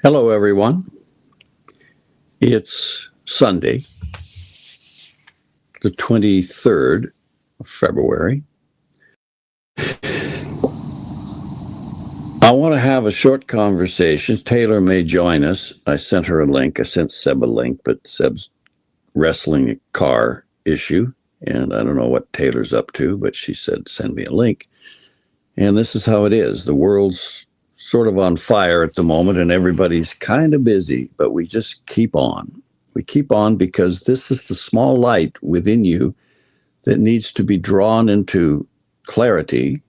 Hello, everyone. It's Sunday, the 23rd of February. I want to have a short conversation. Taylor may join us. I sent her a link. I sent Seb a link, but Seb's wrestling a car issue, and I don't know what Taylor's up to, but she said, send me a link. And this is how it is. The world's sort of on fire at the moment, and everybody's kind of busy, but we just keep on. We keep on because this is the small light within you that needs to be drawn into clarity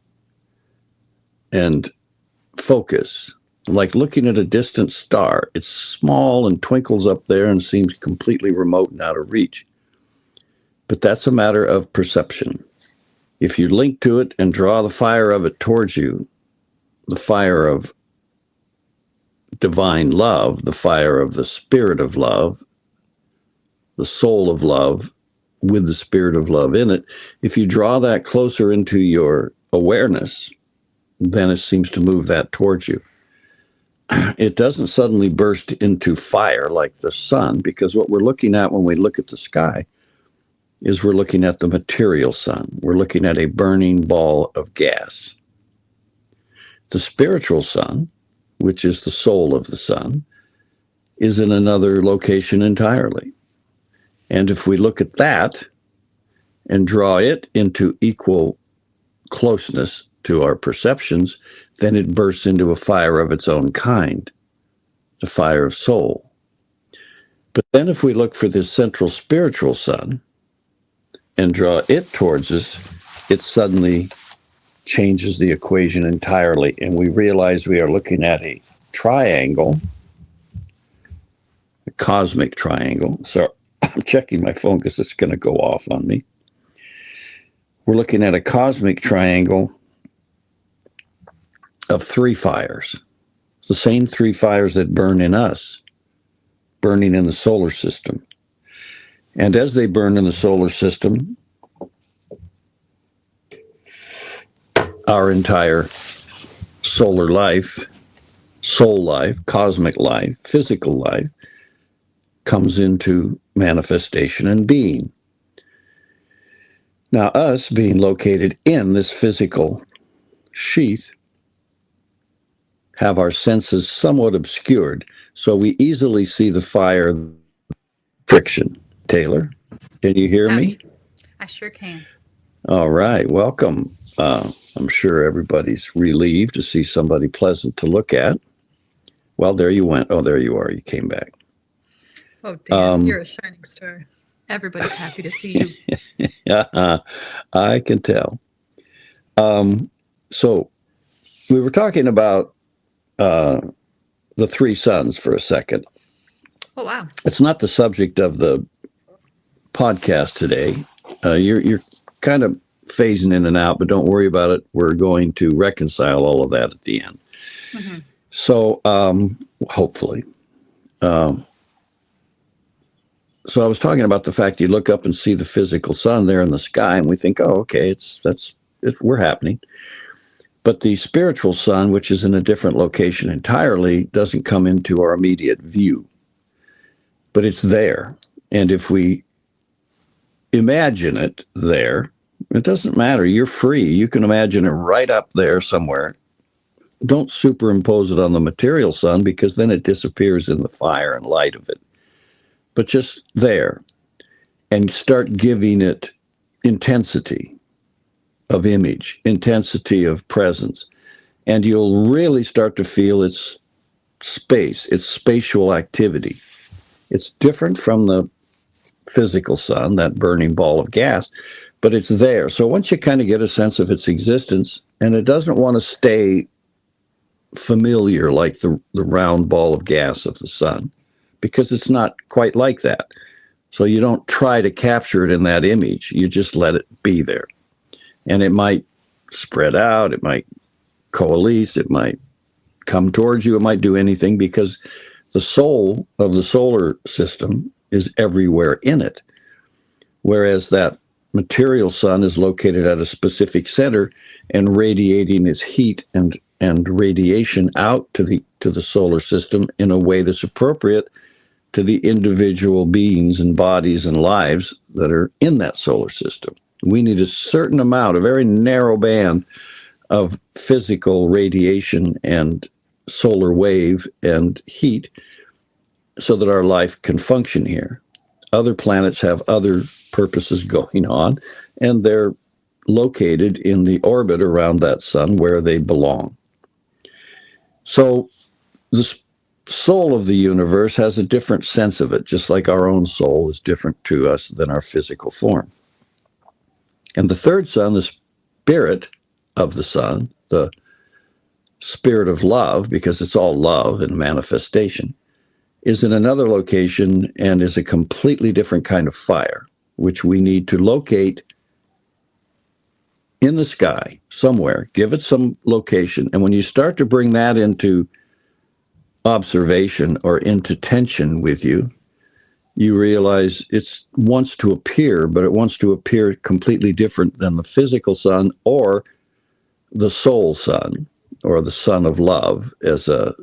and focus. Like looking at a distant star, it's small and twinkles up there and seems completely remote and out of reach. But that's a matter of perception. If you link to it and draw the fire of it towards you, the fire of divine love, the fire of the spirit of love, the soul of love with the spirit of love in it, if you draw that closer into your awareness, then it seems to move that towards you. It doesn't suddenly burst into fire like the sun, because what we're looking at when we look at the sky is we're looking at the material sun. We're looking at a burning ball of gas. The spiritual sun, which is the soul of the sun, is in another location entirely. And if we look at that and draw it into equal closeness to our perceptions, then it bursts into a fire of its own kind, the fire of soul. But then if we look for this central spiritual sun and draw it towards us, it suddenly changes the equation entirely, and we realize we are looking at a triangle, a cosmic triangle. So I'm checking my phone because it's going to go off on me. We're looking at a cosmic triangle of three fires. It's the same three fires that burn in us, burning in the solar system. And as they burn in the solar system, our entire solar life, soul life, cosmic life, physical life comes into manifestation and being. Now, us being located in this physical sheath have our senses somewhat obscured, so we easily see the fire friction. Taylor, can you hear me? I sure can. All right, welcome. I'm sure everybody's relieved to see somebody pleasant to look at. Well, there you went. Oh, there you are. You came back. Oh, Dan, you're a shining star. Everybody's happy to see you. Yeah, I can tell. So we were talking about the three suns for a second. Oh, wow. It's not the subject of the podcast today. You're kind of phasing in and out, but don't worry about it. We're going to reconcile all of that at the end. Mm-hmm. So hopefully. So I was talking about the fact you look up and see the physical sun there in the sky, and we think, oh, okay, we're happening. But the spiritual sun, which is in a different location entirely, doesn't come into our immediate view. But it's there. And if we imagine it there, it doesn't matter. You're free. You can imagine it right up there somewhere. Don't superimpose it on the material sun, because then it disappears in the fire and light of it. But just there, and start giving it intensity of image, intensity of presence. And you'll really start to feel its space, its spatial activity. It's different from the physical sun, that burning ball of gas, but it's there. So once you kind of get a sense of its existence, and it doesn't want to stay familiar like the round ball of gas of the sun, because it's not quite like that. So you don't try to capture it in that image. You just let it be there. And it might spread out. It might coalesce. It might come towards you. It might do anything, because the soul of the solar system is everywhere in it. Whereas that material sun is located at a specific center and radiating its heat and and radiation out to the solar system in a way that's appropriate to the individual beings and bodies and lives that are in that solar system. We need a certain amount, a very narrow band of physical radiation and solar wave and heat so that our life can function here. Other planets have other purposes going on, and they're located in the orbit around that sun where they belong. So the soul of the universe has a different sense of it, just like our own soul is different to us than our physical form. And the third sun, the spirit of the sun, the spirit of love, because it's all love and manifestation, is in another location and is a completely different kind of fire, which we need to locate in the sky somewhere, give it some location. And when you start to bring that into observation or into tension with you, you realize it wants to appear, but it wants to appear completely different than the physical sun or the soul sun or the sun of love as a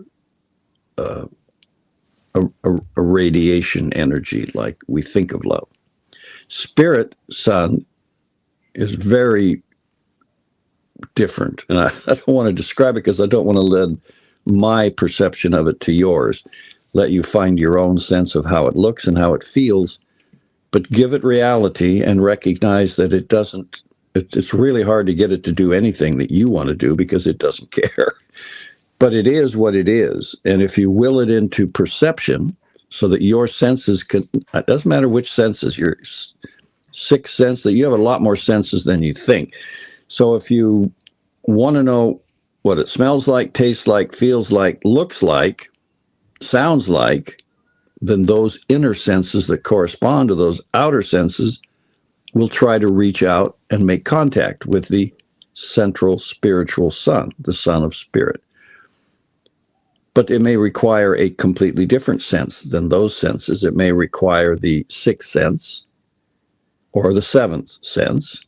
radiation energy like we think of love. Spirit sun is very different. And I don't want to describe it because I don't want to lend my perception of it to yours. Let you find your own sense of how it looks and how it feels, but give it reality and recognize that it doesn't, it's really hard to get it to do anything that you want to do because it doesn't care. But it is what it is. And if you will it into perception so that your senses can, it doesn't matter which senses, your sixth sense, that you have a lot more senses than you think. So if you want to know what it smells like, tastes like, feels like, looks like, sounds like, then those inner senses that correspond to those outer senses will try to reach out and make contact with the central spiritual sun, the sun of spirit. But it may require a completely different sense than those senses. It may require the sixth sense or the seventh sense,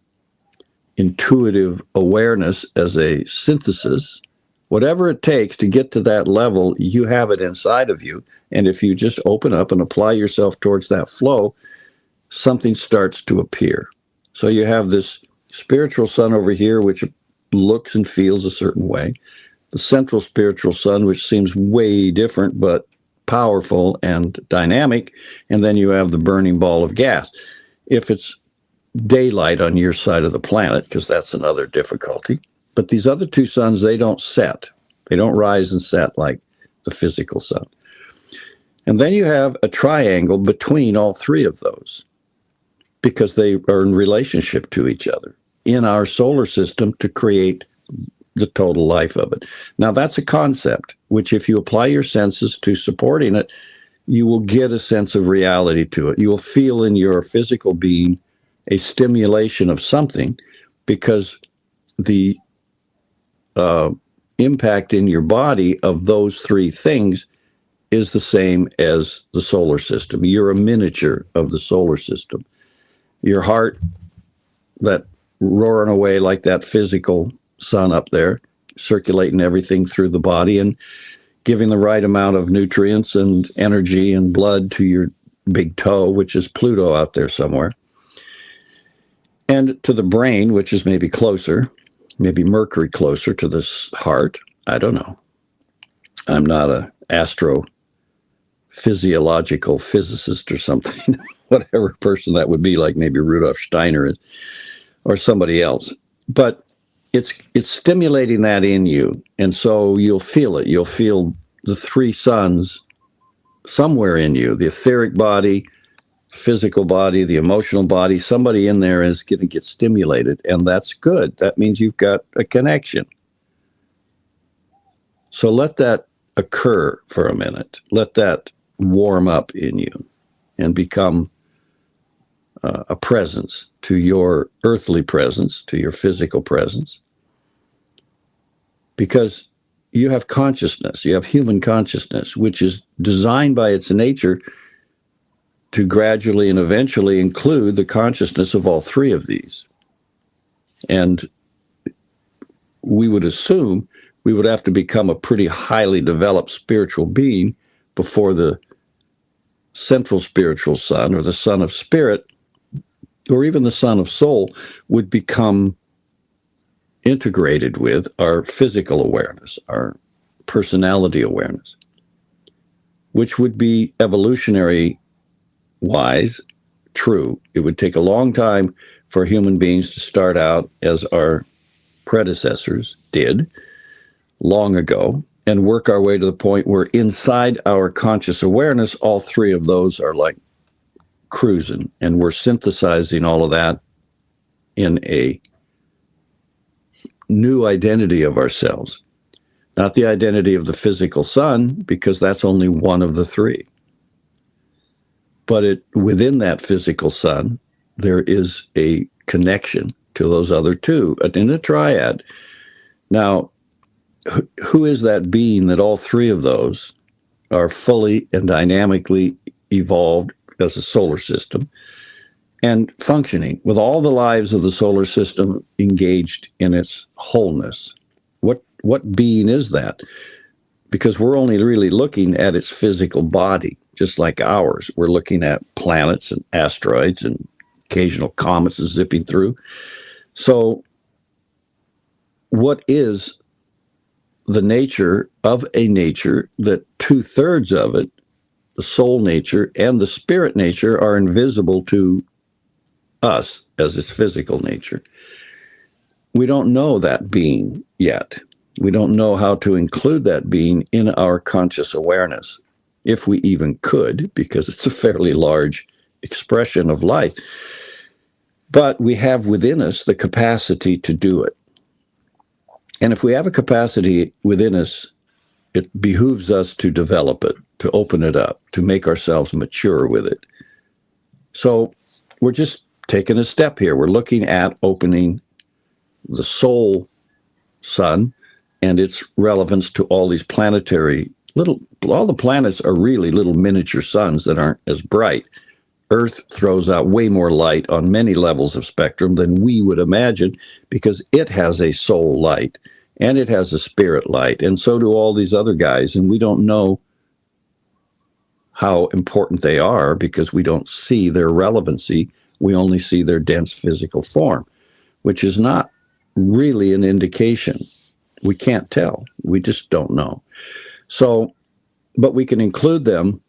intuitive awareness as a synthesis. Whatever it takes to get to that level, you have it inside of you. And if you just open up and apply yourself towards that flow, something starts to appear. So you have this spiritual sun over here, which looks and feels a certain way. The central spiritual sun, which seems way different, but powerful and dynamic. And then you have the burning ball of gas. If it's daylight on your side of the planet, because that's another difficulty. But these other two suns, they don't set. They don't rise and set like the physical sun. And then you have a triangle between all three of those because they are in relationship to each other in our solar system to create the total life of it. Now, that's a concept, which if you apply your senses to supporting it, you will get a sense of reality to it. You will feel in your physical being a stimulation of something because the impact in your body of those three things is the same as the solar system. You're a miniature of the solar system. Your heart, that roaring away like that physical sun up there, circulating everything through the body and giving the right amount of nutrients and energy and blood to your big toe, which is Pluto out there somewhere. And to the brain, which is maybe closer, maybe Mercury closer to this heart. I don't know. I'm not an astrophysiological physicist or something, whatever person that would be, like maybe Rudolf Steiner is, or somebody else. But it's stimulating that in you. And so you'll feel it. You'll feel the three suns somewhere in you, the etheric body, physical body, the emotional body. Somebody in there is going to get stimulated, and that's good. That means you've got a connection. So let that occur for a minute. Let that warm up in you and become a presence to your earthly presence, to your physical presence. Because you have consciousness, you have human consciousness, which is designed by its nature to gradually and eventually include the consciousness of all three of these. And we would assume we would have to become a pretty highly developed spiritual being before the central spiritual sun, or the son of spirit, or even the son of soul, would become integrated with our physical awareness, our personality awareness, which would be evolutionary wise true. It would take a long time for human beings to start out as our predecessors did long ago, and work our way to the point where inside our conscious awareness, all three of those are like cruising, and we're synthesizing all of that in a new identity of ourselves. Not the identity of the physical sun, because that's only one of the three. But within that physical sun, there is a connection to those other two in a triad. Now, who is that being that all three of those are fully and dynamically evolved as a solar system and functioning with all the lives of the solar system engaged in its wholeness? What being is that? Because we're only really looking at its physical body, just like ours. We're looking at planets and asteroids and occasional comets zipping through. So what is the nature of a nature that 2/3 of it, the soul nature and the spirit nature, are invisible to us as its physical nature? We don't know that being yet. We don't know how to include that being in our conscious awareness, if we even could, because it's a fairly large expression of life. But we have within us the capacity to do it. And if we have a capacity within us, it behooves us to develop it, to open it up, to make ourselves mature with it. So we're just taking a step here. We're looking at opening the soul sun and its relevance to all these planetary all the planets are really little miniature suns that aren't as bright. Earth throws out way more light on many levels of spectrum than we would imagine, because it has a soul light and it has a spirit light, and so do all these other guys, and we don't know how important they are because we don't see their relevancy. We only see their dense physical form, which is not really an indication. We can't tell. We just don't know. So, but we can include them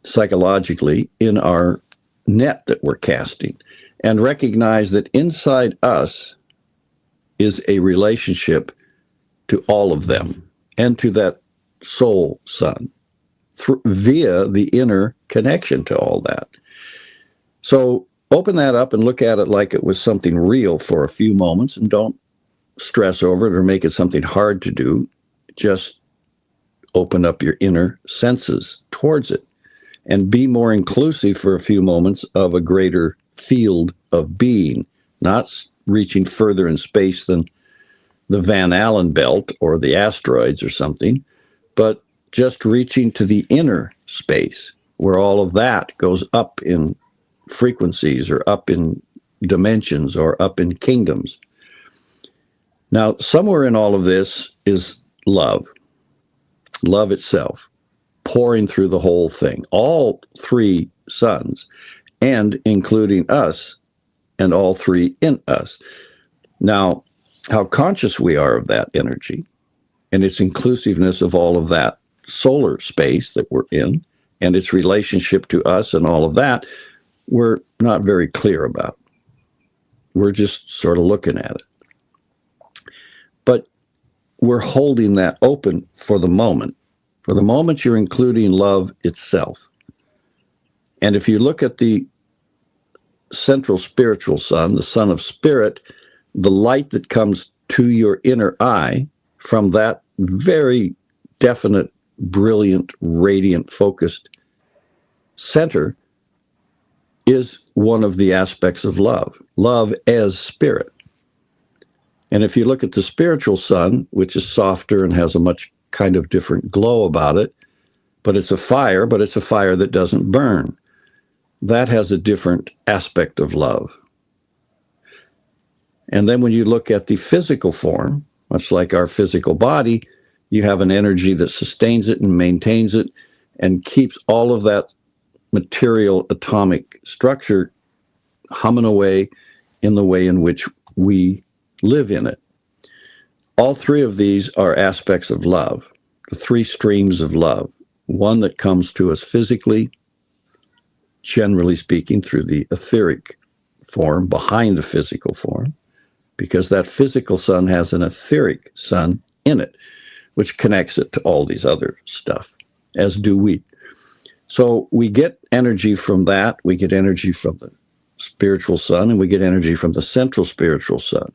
psychologically in our net that we're casting and recognize that inside us is a relationship to all of them and to that soul sun via the inner connection to all that. So open that up and look at it like it was something real for a few moments, and don't stress over it or make it something hard to do. Just open up your inner senses towards it and be more inclusive for a few moments of a greater field of being, not reaching further in space than the Van Allen belt or the asteroids or something, but just reaching to the inner space where all of that goes up in frequencies or up in dimensions or up in kingdoms. Now, somewhere in all of this is love itself, pouring through the whole thing, all three suns, and including us and all three in us. Now, how conscious we are of that energy and its inclusiveness of all of that solar space that we're in and its relationship to us and all of that, we're not very clear about. We're just sort of looking at it. But we're holding that open for the moment. For the moment, you're including love itself. And if you look at the central spiritual sun, the sun of spirit, the light that comes to your inner eye from that very definite, brilliant, radiant, focused center is one of the aspects of love as spirit. And if you look at the spiritual sun, which is softer and has a much kind of different glow about it, but it's a fire that doesn't burn. That has a different aspect of love. And then when you look at the physical form Much like our physical body, you have an energy that sustains it and maintains it and keeps all of that material atomic structure humming away in the way in which we live in it. All three of these are aspects of love, the three streams of love. One that comes to us physically, generally speaking, through the etheric form behind the physical form, because that physical sun has an etheric sun in it, which connects it to all these other stuff, as do we. So we get energy from that. We get energy from the spiritual sun, and we get energy from the central spiritual sun.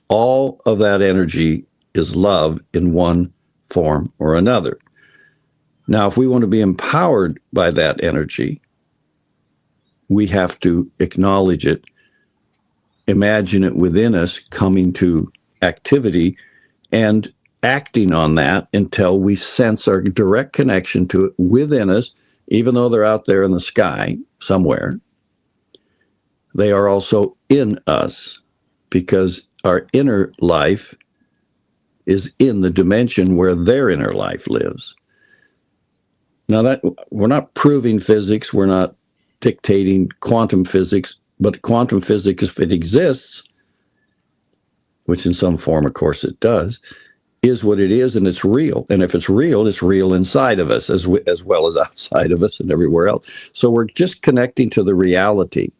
All of that energy is love in one form or another. Now, if we want to be empowered by that energy, we have to acknowledge it, imagine it within us coming to activity, and acting on that until we sense our direct connection to it within us, even though they're out there in the sky somewhere. They are also in us, because our inner life is in the dimension where their inner life lives. Now, that we're not proving physics, we're not dictating quantum physics, but quantum physics, if it exists, which in some form, of course, it does, is what it is, and it's real. And if it's real inside of us as well as outside of us and everywhere else. So we're just connecting to the reality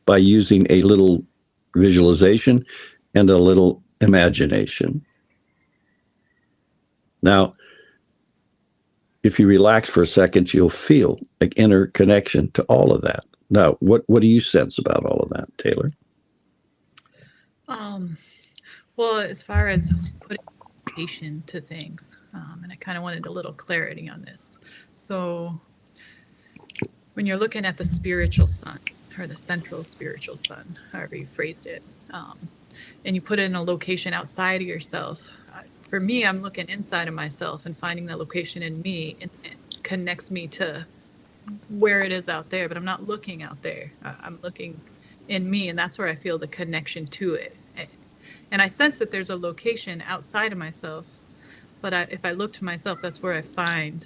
by using a little visualization and a little imagination. Now, if you relax for a second, you'll feel an inner connection to all of that. Now, what do you sense about all of that, Taylor? Well, as far as putting location to things, and I kind of wanted a little clarity on this. So when you're looking at the spiritual sun, or the central spiritual sun, however you phrased it, and you put it in a location outside of yourself, for me, I'm looking inside of myself and finding that location in me, and it connects me to where it is out there, but I'm not looking out there. I'm looking in me, and that's where I feel the connection to it. And I sense that there's a location outside of myself, but if I look to myself, that's where I find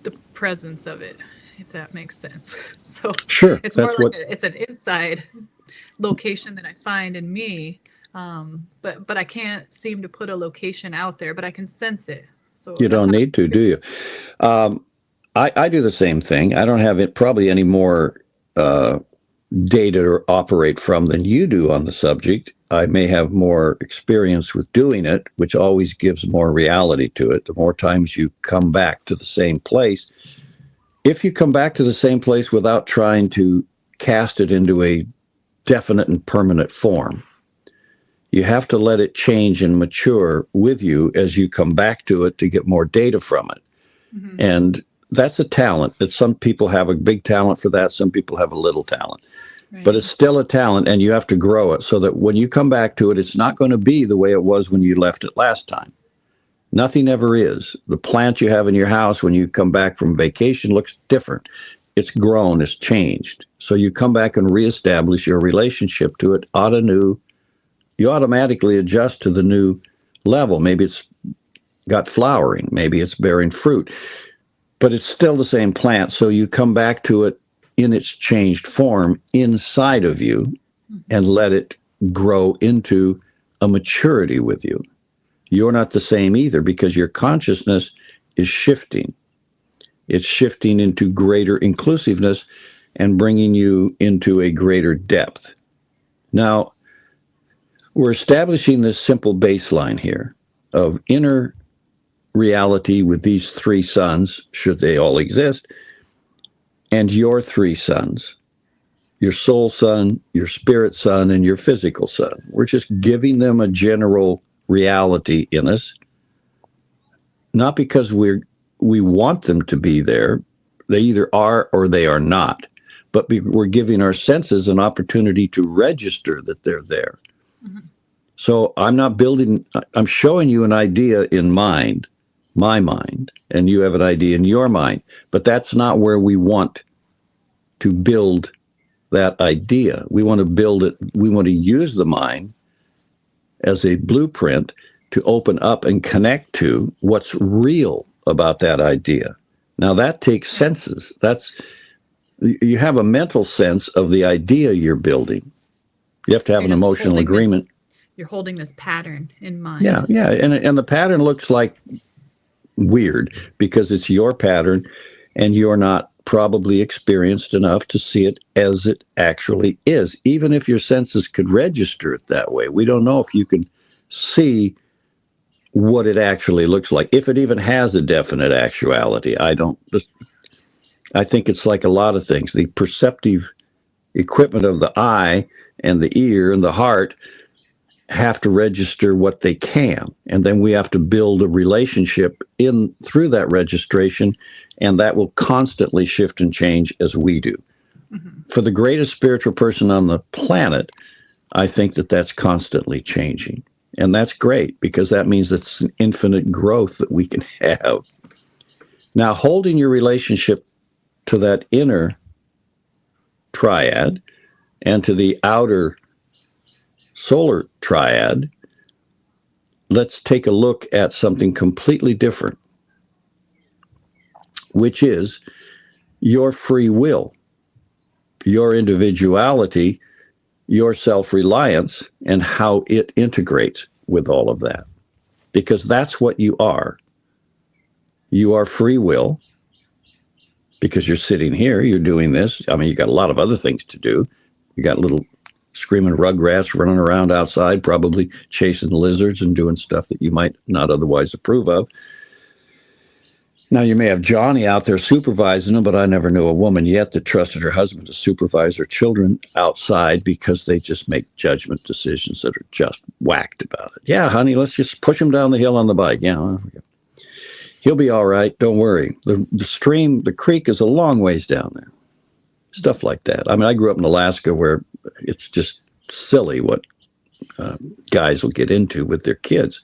the presence of it, if that makes sense. So sure, it's more like it's an inside location that I find in me, but I can't seem to put a location out there, but I can sense it. So you don't need to, do you? I do the same thing. I don't have it probably any more data to operate from than you do on the subject. I may have more experience with doing it, which always gives more reality to it. The more times you come back to the same place, if you come back to the same place without trying to cast it into a definite and permanent form, you have to let it change and mature with you as you come back to it to get more data from it. Mm-hmm. And that's a talent that some people have a big talent for that. Some people have a little talent, right. But it's still a talent, and you have to grow it so that when you come back to it, it's not going to be the way it was when you left it last time. Nothing ever is. The plant you have in your house when you come back from vacation looks different. It's grown, it's changed. So you come back and reestablish your relationship to it you automatically adjust to the new level. Maybe it's got flowering, maybe it's bearing fruit, but it's still the same plant. So you come back to it in its changed form inside of you, mm-hmm. and let it grow into a maturity with you. You're not the same either, because your consciousness is shifting. It's shifting into greater inclusiveness and bringing you into a greater depth. Now, we're establishing this simple baseline here of inner reality with these three suns, should they all exist, and your three suns, your soul sun, your spirit sun, and your physical sun. We're just giving them a general reality in us, not because we want them to be there. They either are or they are not, but we're giving our senses an opportunity to register that they're there. Mm-hmm. So I'm showing you an idea in my mind, and you have an idea in your mind, but that's not where we want to build that idea. We want to build it, we want to use the mind as a blueprint to open up and connect to what's real about that idea. Now that takes senses. You have a mental sense of the idea you're building. You have to have an emotional agreement. You're holding this pattern in mind. Yeah, and the pattern looks like weird because it's your pattern, and you're not probably experienced enough to see it as it actually is. Even if your senses could register it that way, we don't know if you can see what it actually looks like, if it even has a definite actuality. I think it's like a lot of things. The perceptive equipment of the eye and the ear and the heart have to register what they can, and then we have to build a relationship in through that registration, and that will constantly shift and change as we do. Mm-hmm. For the greatest spiritual person on the planet, I think that that's constantly changing, and that's great because that means it's an infinite growth that we can have. Now, holding your relationship to that inner triad and to the outer solar triad, let's take a look at something completely different, which is your free will, your individuality, your self-reliance, and how it integrates with all of that. Because that's what you are. You are free will because you're sitting here, you're doing this. I mean, you got a lot of other things to do. You got little screaming rugrats running around outside, probably chasing lizards and doing stuff that you might not otherwise approve of. Now, you may have Johnny out there supervising them, but I never knew a woman yet that trusted her husband to supervise her children outside because they just make judgment decisions that are just whacked about it. Yeah, honey, let's just push him down the hill on the bike. Yeah, he'll be all right. Don't worry. The creek is a long ways down there. Stuff like that. I mean, I grew up in Alaska where it's just silly what guys will get into with their kids.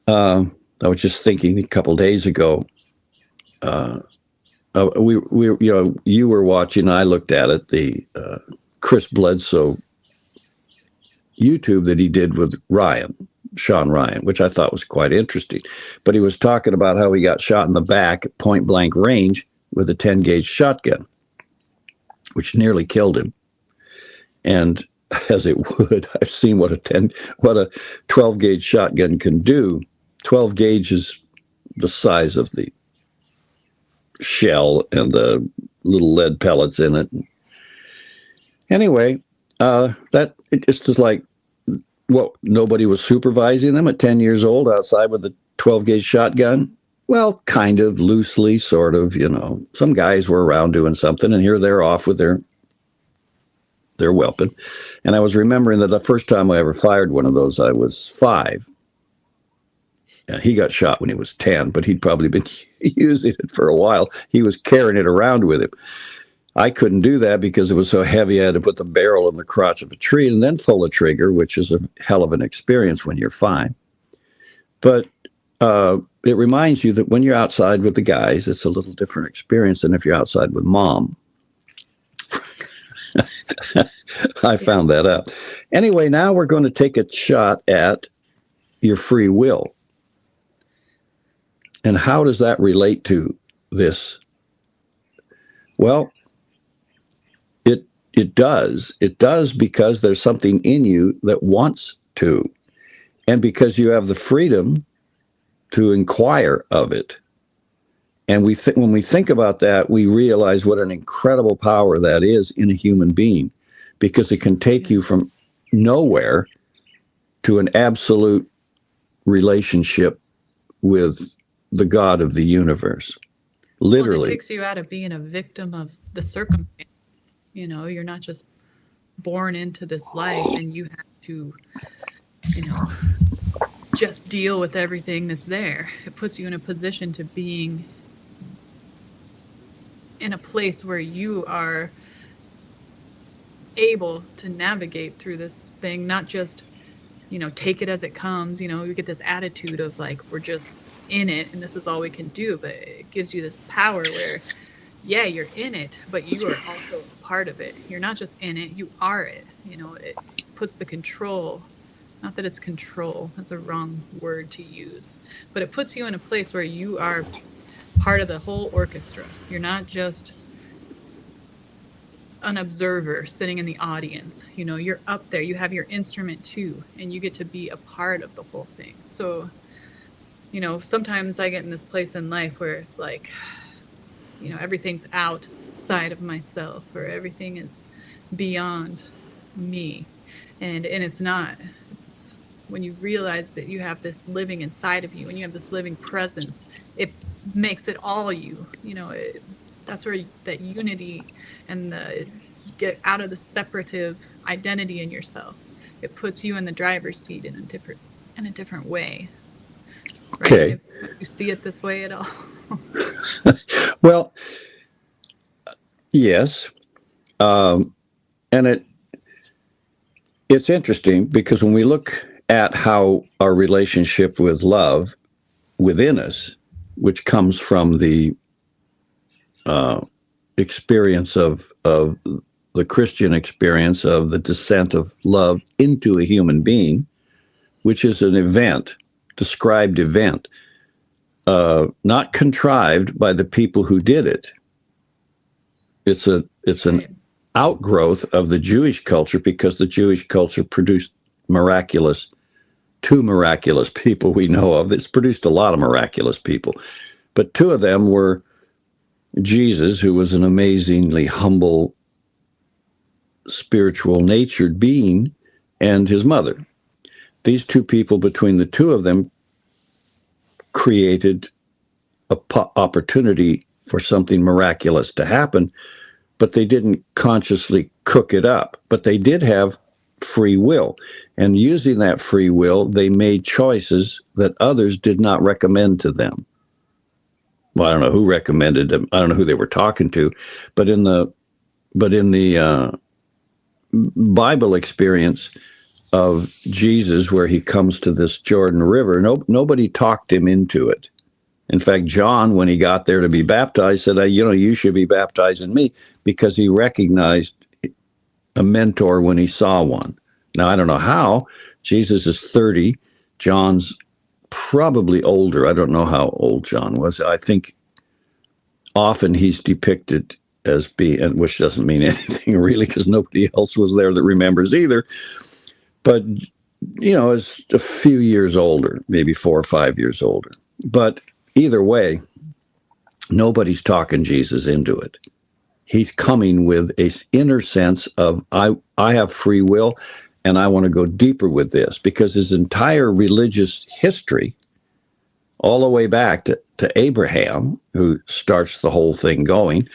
I was just thinking a couple of days ago, you were watching, I looked at it, the Chris Bledsoe YouTube that he did with Sean Ryan, which I thought was quite interesting. But he was talking about how he got shot in the back at point blank range with a 10 gauge shotgun, which nearly killed him. And as it would, I've seen what a 12 gauge shotgun can do. 12 gauge is the size of the shell and the little lead pellets in it. Anyway, it's just like, what, nobody was supervising them at 10 years old outside with a 12 gauge shotgun? Well, kind of, loosely, sort of, Some guys were around doing something, and here they're off with their weapon. And I was remembering that the first time I ever fired one of those, I was 5. And he got shot when he was 10, but he'd probably been using it for a while. He was carrying it around with him. I couldn't do that because it was so heavy. I had to put the barrel in the crotch of a tree and then pull the trigger, which is a hell of an experience when you're 5. But it reminds you that when you're outside with the guys, it's a little different experience than if you're outside with mom. I found that out. Anyway, now we're going to take a shot at your free will. And how does that relate to this? Well, it does. It does because there's something in you that wants to. And because you have the freedom to inquire of it. And when we think about that, we realize what an incredible power that is in a human being, because it can take you from nowhere to an absolute relationship with the God of the universe. Literally. Well, it takes you out of being a victim of the circumstance. You're not just born into this life and you have to, just deal with everything that's there. It puts you in a position to being in a place where you are able to navigate through this thing, not just, take it as it comes. You get this attitude of like, we're just in it and this is all we can do, but it gives you this power where, yeah, you're in it, but you are also a part of it. You're not just in it, you are it. It puts the control Not that it's control, that's a wrong word to use, but it puts you in a place where you are part of the whole orchestra. You're not just an observer sitting in the audience. You know, you're up there, you have your instrument too, and you get to be a part of the whole thing. So, you know, sometimes I get in this place in life where it's like, you know, everything's outside of myself, or everything is beyond me. And it's not. It's when you realize that you have this living inside of you, and you have this living presence, it makes it all you. You know, that's where that unity and the get out of the separative identity in yourself. It puts you in the driver's seat in a different way. Right? Okay. If you see it this way at all? Well, yes. And it's interesting because when we look at how our relationship with love within us, which comes from the experience of the Christian experience of the descent of love into a human being, which is an event, described event, not contrived by the people who did it. It's an outgrowth of the Jewish culture, because the Jewish culture produced two miraculous people we know of. It's produced a lot of miraculous people, but two of them were Jesus, who was an amazingly humble, spiritual natured being, and his mother. These two people, between the two of them, created an opportunity for something miraculous to happen, but they didn't consciously cook it up. But they did have free will. And using that free will, they made choices that others did not recommend to them. Well, I don't know who recommended them. I don't know who they were talking to, but in the Bible experience of Jesus, where he comes to this Jordan River, nobody talked him into it. In fact, John, when he got there to be baptized, said, you should be baptizing me, because he recognized a mentor when he saw one. Now, I don't know how. Jesus is 30. John's probably older. I don't know how old John was. I think often he's depicted as being, which doesn't mean anything really, because nobody else was there that remembers either. But, is a few years older, maybe 4 or 5 years older. But either way, nobody's talking Jesus into it. He's coming with an inner sense of, I have free will, and I want to go deeper with this, because his entire religious history, all the way back to Abraham, who starts the whole thing going,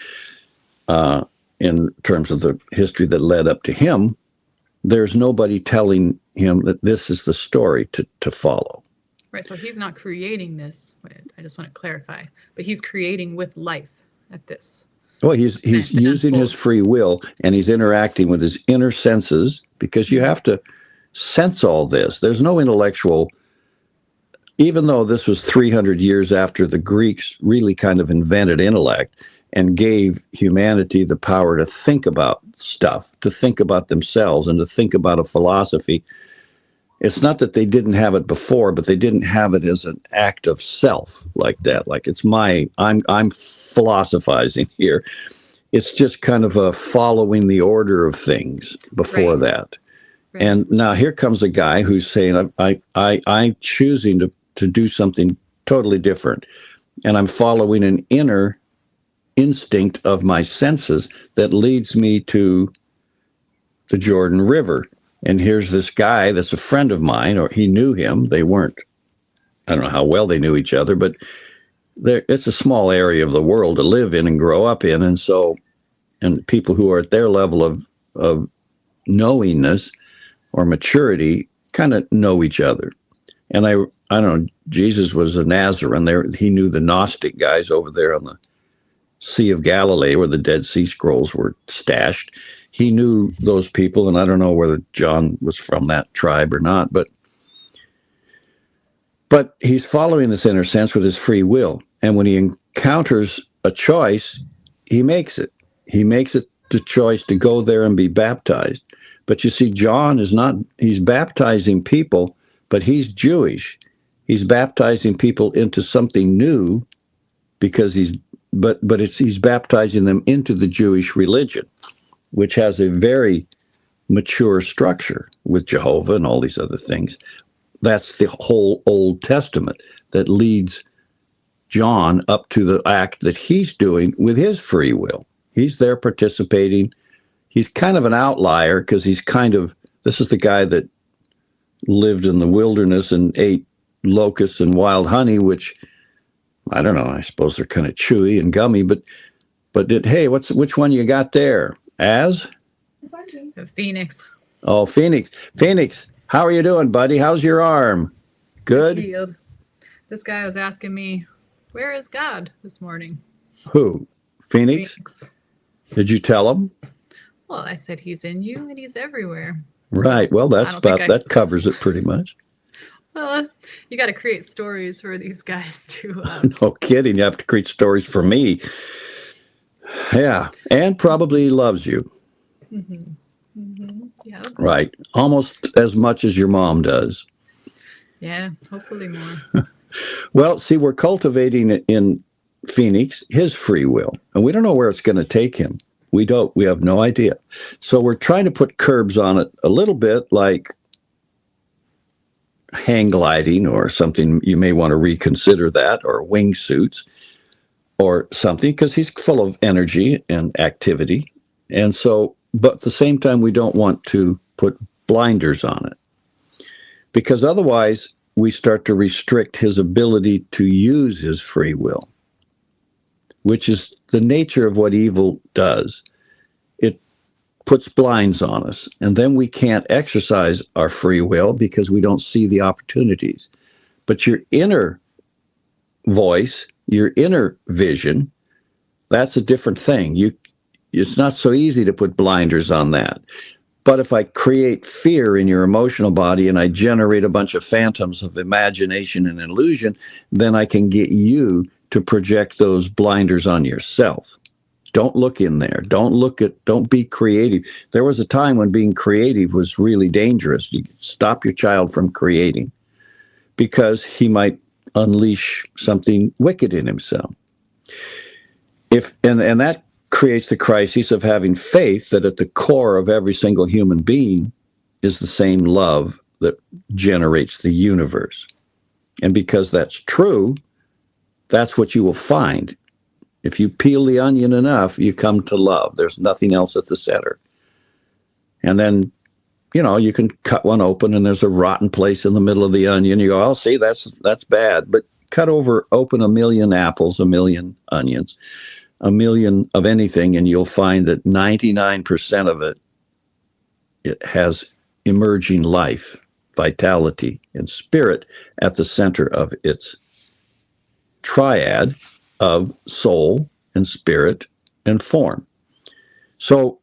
in terms of the history that led up to him, there's nobody telling him that this is the story to follow. Right, so he's not creating this. I just want to clarify, but he's creating with life at this. Well, he's using his free will, and he's interacting with his inner senses, because you have to sense all this. There's no intellectual, even though this was 300 years after the Greeks really kind of invented intellect and gave humanity the power to think about stuff, to think about themselves, and to think about a philosophy. It's not that they didn't have it before, but they didn't have it as an act of self like that. Like, I'm philosophizing here. It's just kind of a following the order of things before that. Right. And now here comes a guy who's saying, I'm choosing to do something totally different. And I'm following an inner instinct of my senses that leads me to the Jordan River. And here's this guy that's a friend of mine, or he knew him. They weren't, I don't know how well they knew each other, but it's a small area of the world to live in and grow up in. And so, and people who are at their level of knowingness or maturity kind of know each other. And I don't know, Jesus was a Nazarene. He knew the Gnostic guys over there on the Sea of Galilee, where the Dead Sea Scrolls were stashed. He knew those people, and I don't know whether John was from that tribe or not, but he's following this inner sense with his free will. And when he encounters a choice, he makes it. He makes it the choice to go there and be baptized. But you see, John is not, he's baptizing people, but he's Jewish. He's baptizing people into something new because he's baptizing them into the Jewish religion, which has a very mature structure with Jehovah and all these other things. That's the whole Old Testament that leads John up to the act that he's doing with his free will. He's there participating. He's kind of an outlier because this is the guy that lived in the wilderness and ate locusts and wild honey, which, I don't know, I suppose they're kind of chewy and gummy, but hey, which one you got there? Phoenix. Oh, Phoenix. Phoenix, how are you doing, buddy? How's your arm? Good? Healed. This guy was asking me, where is God this morning? Who? Phoenix? Did you tell him? Well, I said he's in you and he's everywhere. Right. Well, that covers it pretty much. Well, you got to create stories for these guys too. No kidding. You have to create stories for me. Yeah. And probably loves you. Mm-hmm. Mm-hmm. Yeah. Right. Almost as much as your mom does. Yeah. Hopefully more. Well, see, we're cultivating in Phoenix his free will, and we don't know where it's going to take him. We have no idea. So we're trying to put curbs on it a little bit, like hang gliding or something. You may want to reconsider that, or wingsuits or something, because he's full of energy and activity. And so, but at the same time, we don't want to put blinders on it, because otherwise we start to restrict his ability to use his free will, which is the nature of what evil does. It puts blinds on us, and then we can't exercise our free will because we don't see the opportunities. But your inner voice, your inner vision, that's a different thing. It's not so easy to put blinders on that. But if I create fear in your emotional body and I generate a bunch of phantoms of imagination and illusion, then I can get you to project those blinders on yourself. Don't look in there. Don't be creative. There was a time when being creative was really dangerous. You stop your child from creating because he might unleash something wicked in himself. And that creates the crisis of having faith that at the core of every single human being is the same love that generates the universe. And because that's true, that's what you will find. If you peel the onion enough, you come to love. There's nothing else at the center. And then, you can cut one open and there's a rotten place in the middle of the onion. You go, oh, see, that's bad. But open a million apples, a million onions, a million of anything, and you'll find that 99% of it has emerging life, vitality, and spirit at the center of its triad of soul and spirit and form. So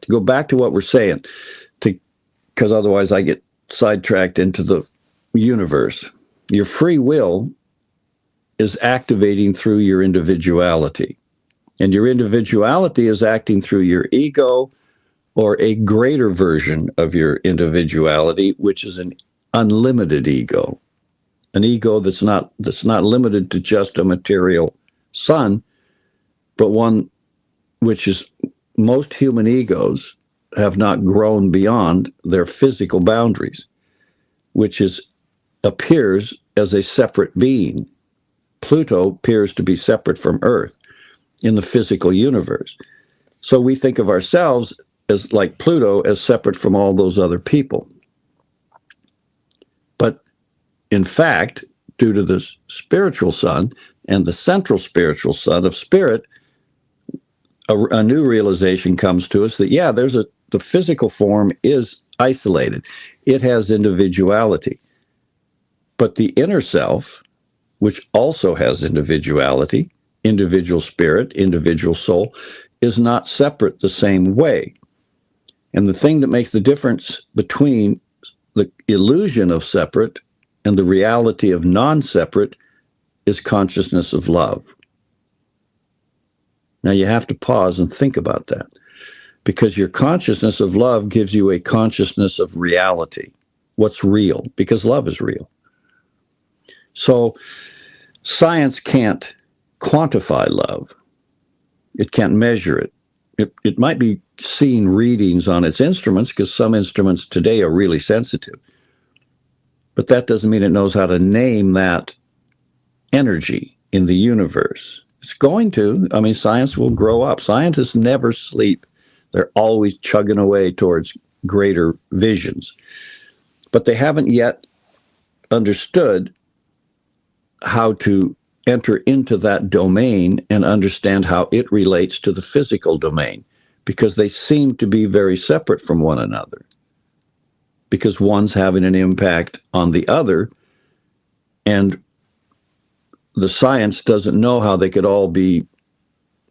to go back to what we're saying, because otherwise I get sidetracked into the universe, your free will is activating through your individuality. And your individuality is acting through your ego or a greater version of your individuality, which is an unlimited ego, an ego that's not limited to just a material sun, but one which is most human egos have not grown beyond their physical boundaries, which appears as a separate being. Pluto appears to be separate from Earth in the physical universe. So we think of ourselves as like Pluto, as separate from all those other people. But in fact, due to the spiritual sun and the central spiritual sun of spirit, a new realization comes to us that, the physical form is isolated. It has individuality. But the inner self, which also has individuality, individual spirit, individual soul, is not separate the same way. And the thing that makes the difference between the illusion of separate and the reality of non-separate is consciousness of love. Now you have to pause and think about that. because your consciousness of love gives you a consciousness of reality, what's real, because love is real. So science can't quantify love. It can't measure it. It might be seeing readings on its instruments, because some instruments today are really sensitive. But that doesn't mean it knows how to name that energy in the universe. It's going to. I mean, science will grow up. Scientists never sleep. They're always chugging away towards greater visions. But they haven't yet understood how to enter into that domain and understand how it relates to the physical domain, because they seem to be very separate from one another, because one's having an impact on the other, and the science doesn't know how they could all be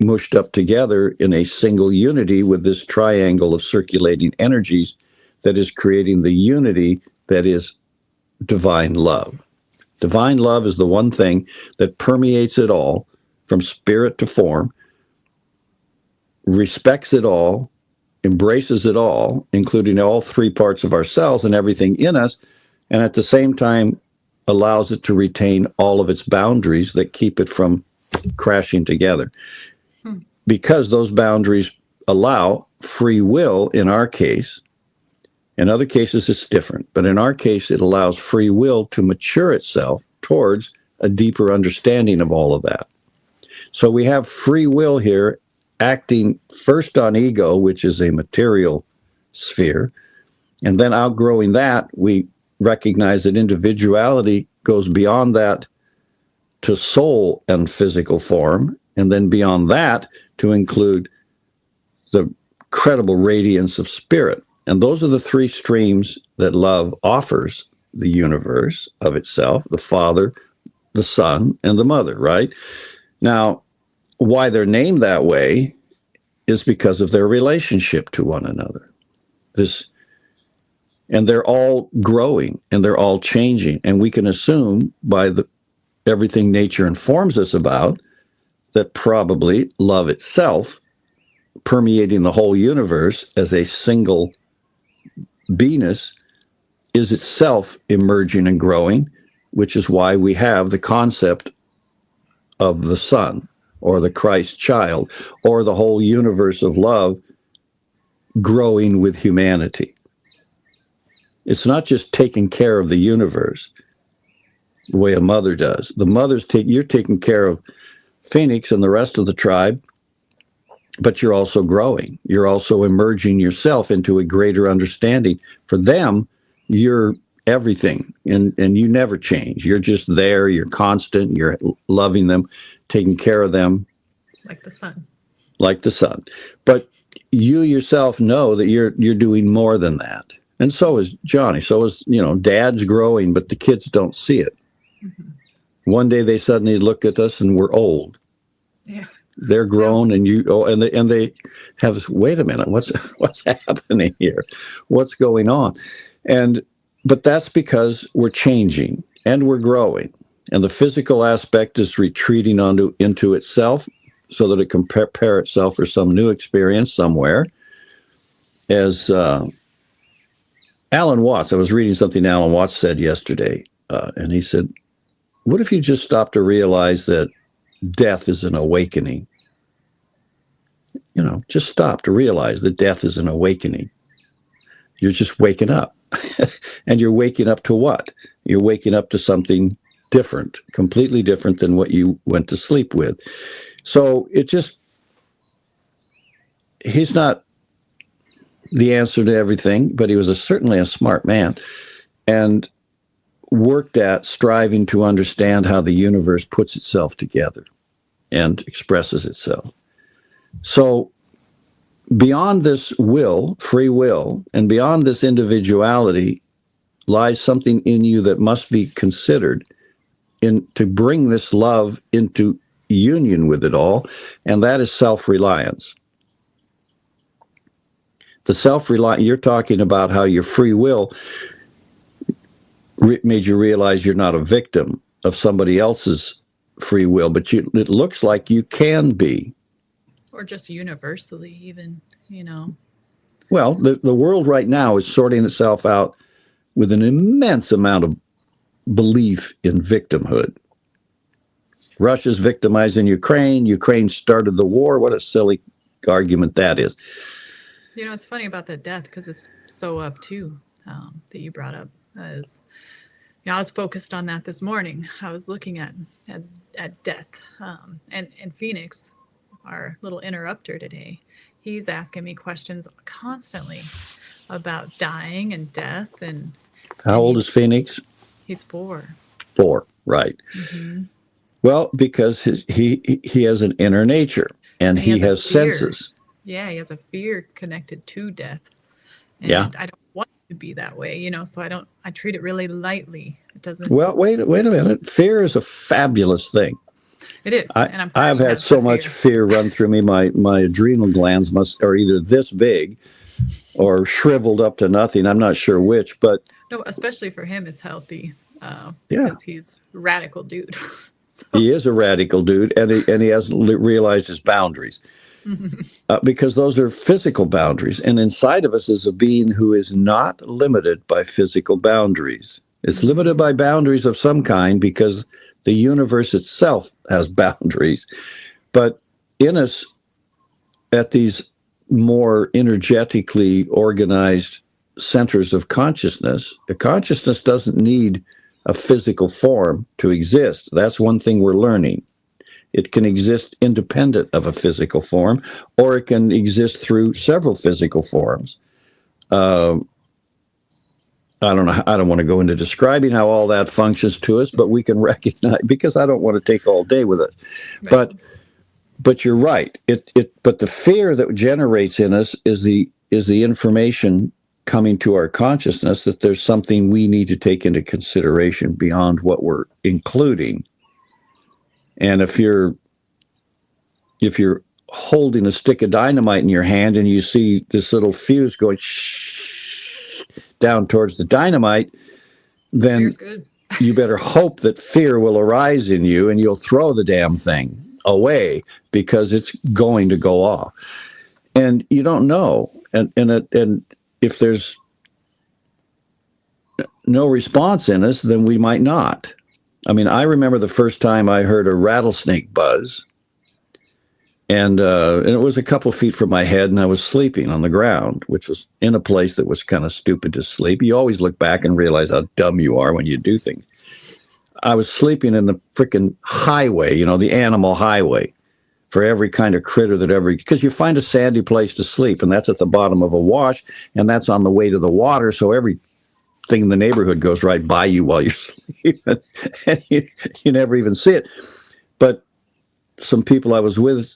mushed up together in a single unity with this triangle of circulating energies that is creating the unity that is divine love. Divine love is the one thing that permeates it all, from spirit to form, respects it all, embraces it all, including all three parts of ourselves and everything in us, and at the same time allows it to retain all of its boundaries that keep it from crashing together. Because those boundaries allow free will in our case. In other cases, it's different. But in our case, it allows free will to mature itself towards a deeper understanding of all of that. So we have free will here acting first on ego, which is a material sphere. And then outgrowing that, we recognize that individuality goes beyond that to soul and physical form. And then beyond that to include the credible radiance of spirit. And those are the three streams that love offers the universe of itself: the Father, the Son, and the Mother, right? Now, why they're named that way is because of their relationship to one another. And they're all growing and they're all changing. And we can assume by everything nature informs us about that probably love itself, permeating the whole universe as a single beingness, is itself emerging and growing, which is why we have the concept of the Son or the Christ child or the whole universe of love growing with humanity. It's not just taking care of the universe the way a mother does. The mother's you're taking care of Phoenix and the rest of the tribe, but you're also growing. You're also emerging yourself into a greater understanding. For them, you're everything, and you never change. You're just there. You're constant. You're loving them, taking care of them. Like the sun. Like the sun. But you yourself know that you're doing more than that. And so is Johnny. So is, Dad's growing, but the kids don't see it. Mm-hmm. One day they suddenly look at us and we're old. Yeah. They're grown, and they have this. Wait a minute, what's happening here? What's going on? But that's because we're changing and we're growing, and the physical aspect is retreating into itself, so that it can prepare itself for some new experience somewhere. As Alan Watts, I was reading something Alan Watts said yesterday, and he said, "What if you just stop to realize that death is an awakening? Just stop to realize that death is an awakening. You're just waking up." And you're waking up to what? You're waking up to something different, completely different than what you went to sleep with. So he's not the answer to everything, but he was certainly a smart man, and worked at striving to understand how the universe puts itself together and expresses itself. So beyond this free will, and beyond this individuality lies something in you that must be considered to bring this love into union with it all, and that is self-reliance. The self-reliance, you're talking about how your free will made you realize you're not a victim of somebody else's free will, but it looks like you can be. Or just universally, even. you know. Well, the world right now is sorting itself out with an immense amount of belief in victimhood. Russia's victimizing Ukraine. Ukraine started the war. What a silly argument that is. You know, it's funny about that death because it's so up too, that you brought up. As you know, I was focused on that this morning. I was looking at death, and Phoenix, our little interrupter today, he's asking me questions constantly about dying and death. And How old is Phoenix? he's 4. 4, right. Mm-hmm. Well, because he has an inner nature, and he has senses. Yeah, he has a fear connected to death. And Yeah. I don't want it to be that way, you know, so I treat it really lightly. It doesn't. Well, wait a minute. Fear is a fabulous thing. It is. And I've had so much fear run through me. My adrenal glands are either this big or shriveled up to nothing. I'm not sure which, but. No, especially for him, it's healthy Yeah. because he's a radical dude. So. He is a radical dude, and he hasn't realized his boundaries. Because those are physical boundaries. And inside of us is a being who is not limited by physical boundaries. It's limited by boundaries of some kind because the universe itself has boundaries. But in us, at these more energetically organized centers of consciousness, the consciousness doesn't need a physical form to exist. That's one thing we're learning. It can exist independent of a physical form, or it can exist through several physical forms. I don't know. I don't want to go into describing how all that functions to us, but we can recognize, because I don't want to take all day with it. Right. But you're right. But the fear that generates in us is the information coming to our consciousness that there's something we need to take into consideration beyond what we're including. And if you're holding a stick of dynamite in your hand and you see this little fuse going down towards the dynamite, then you better hope that fear will arise in you and you'll throw the damn thing away because it's going to go off. And you don't know. And if there's no response in us, then we might not. I mean, I remember the first time I heard a rattlesnake buzz, and it was a couple feet from my head, and I was sleeping on the ground, which was in a place that was kind of stupid to sleep. You always look back and realize how dumb you are when you do things. I was sleeping in the freaking highway, you know, the animal highway, for every kind of critter because you find a sandy place to sleep, and that's at the bottom of a wash, and that's on the way to the water, so every thing in the neighborhood goes right by you while you're sleeping, and you never even see it. But some people I was with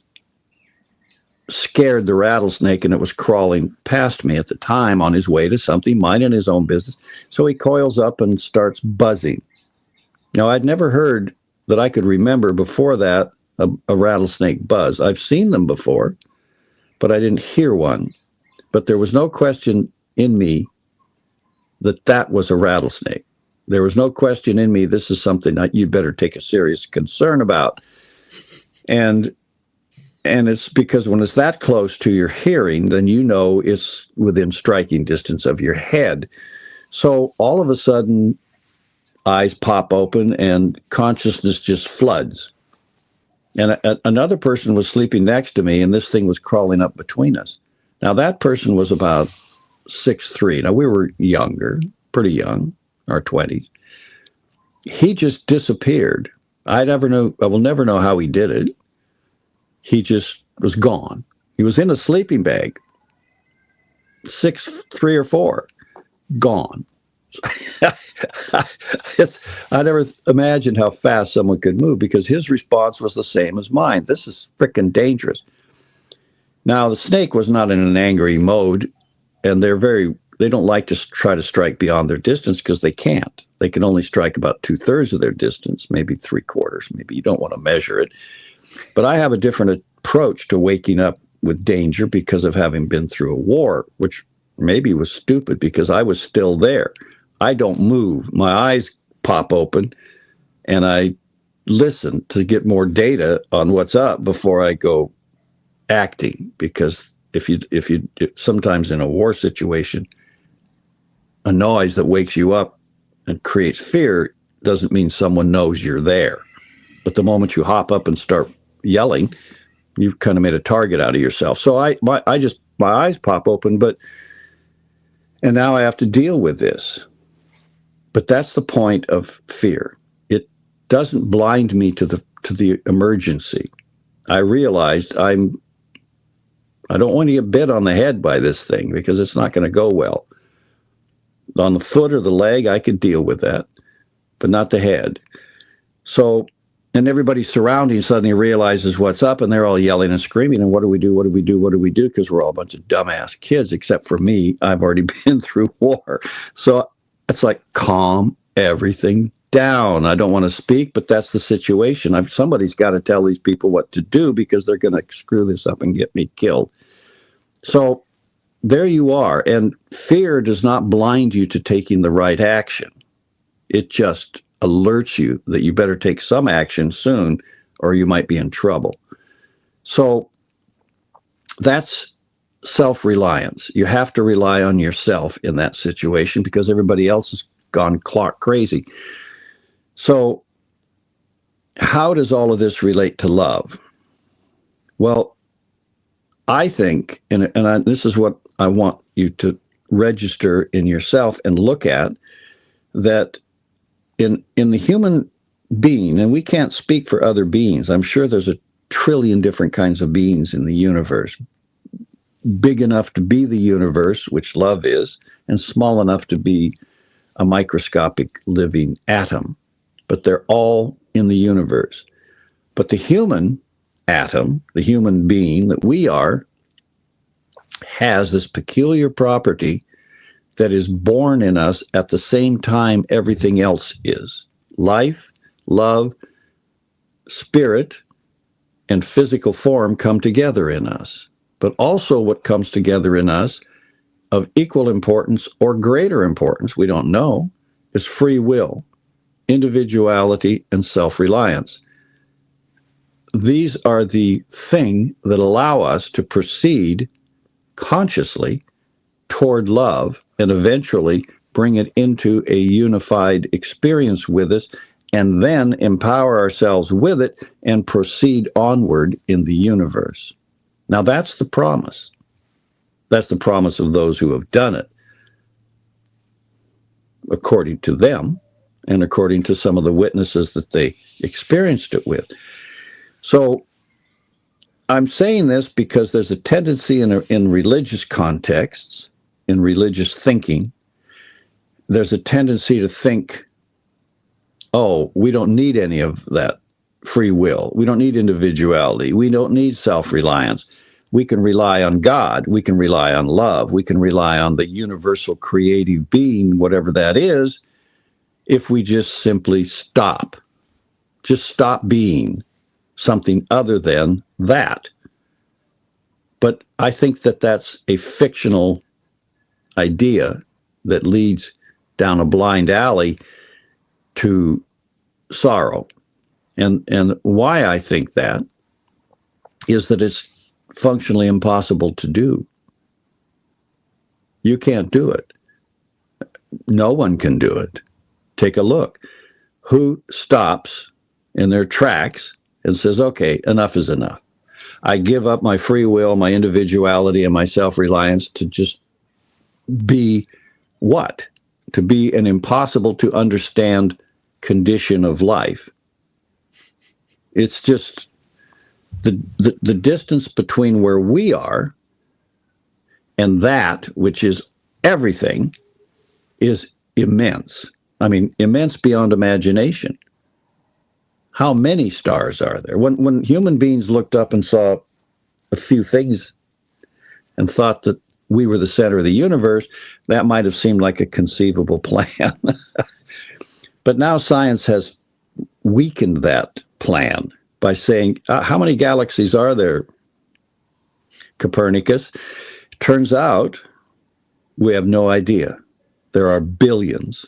scared the rattlesnake, and it was crawling past me at the time on his way to something, minding his own business. So he coils up and starts buzzing. Now, I'd never heard that I could remember before that a rattlesnake buzz. I've seen them before, but I didn't hear one. But there was no question in me that was a rattlesnake. There was no question in me, this is something that you better take a serious concern about. And it's because when it's that close to your hearing, then you know it's within striking distance of your head. So all of a sudden, eyes pop open and consciousness just floods. And another person was sleeping next to me, and this thing was crawling up between us. Now, that person was about 6'3". Now, we were younger, pretty young, our 20s. He just disappeared. I will never know how he did it. He just was gone. He was in a sleeping bag, 6'3" or 4", gone. I never imagined how fast someone could move because his response was the same as mine. This is freaking dangerous. Now, the snake was not in an angry mode, and they don't like to try to strike beyond their distance because they can't. They can only strike about 2/3 of their distance, maybe 3/4. Maybe you don't want to measure it. But I have a different approach to waking up with danger because of having been through a war, which maybe was stupid because I was still there. I don't move. My eyes pop open, and I listen to get more data on what's up before I go acting, because if sometimes in a war situation, a noise that wakes you up and creates fear doesn't mean someone knows you're there. But the moment you hop up and start yelling, you've kind of made a target out of yourself. So my eyes pop open, and now I have to deal with this. But that's the point of fear. It doesn't blind me to the emergency. I realized I don't want to get bit on the head by this thing because it's not going to go well. On the foot or the leg, I could deal with that, but not the head. So, and everybody surrounding suddenly realizes what's up, and they're all yelling and screaming. And what do we do? What do we do? What do we do? Because we're all a bunch of dumbass kids, except for me. I've already been through war. So it's like, calm everything down. I don't want to speak, but that's the situation. Somebody's got to tell these people what to do because they're going to screw this up and get me killed. So there you are. And fear does not blind you to taking the right action. It just alerts you that you better take some action soon or you might be in trouble. So that's self-reliance. You have to rely on yourself in that situation because everybody else has gone clock crazy. So how does all of this relate to love? Well, I think, this is what I want you to register in yourself and look at, that in the human being, and we can't speak for other beings. I'm sure there's a trillion different kinds of beings in the universe, big enough to be the universe, which love is, and small enough to be a microscopic living atom. But they're all in the universe. But the human atom, the human being that we are, has this peculiar property that is born in us at the same time everything else is. Life, love, spirit, and physical form come together in us. But also what comes together in us of equal importance or greater importance, we don't know, is free will, individuality, and self-reliance. These are the thing that allow us to proceed consciously toward love and eventually bring it into a unified experience with us, and then empower ourselves with it and proceed onward in the universe. Now that's the promise. That's the promise of those who have done it, according to them and according to some of the witnesses that they experienced it with. So I'm saying this because there's a tendency in religious contexts, in religious thinking, there's a tendency to think, oh, we don't need any of that free will. We don't need individuality. We don't need self-reliance. We can rely on God. We can rely on love. We can rely on the universal creative being, whatever that is, if we just simply stop. Just stop being something other than that. But I think that that's a fictional idea that leads down a blind alley to sorrow. And why I think that is that it's functionally impossible to do. You can't do it. No one can do it. Take a look. Who stops in their tracks and says, okay, enough is enough. I give up my free will, my individuality, and my self-reliance to just be what? To be an impossible to understand condition of life. It's just the distance between where we are and that which is everything is immense. I mean, immense beyond imagination. How many stars are there? When human beings looked up and saw a few things and thought that we were the center of the universe, that might have seemed like a conceivable plan. But now science has weakened that plan by saying, how many galaxies are there, Copernicus? Turns out we have no idea. There are billions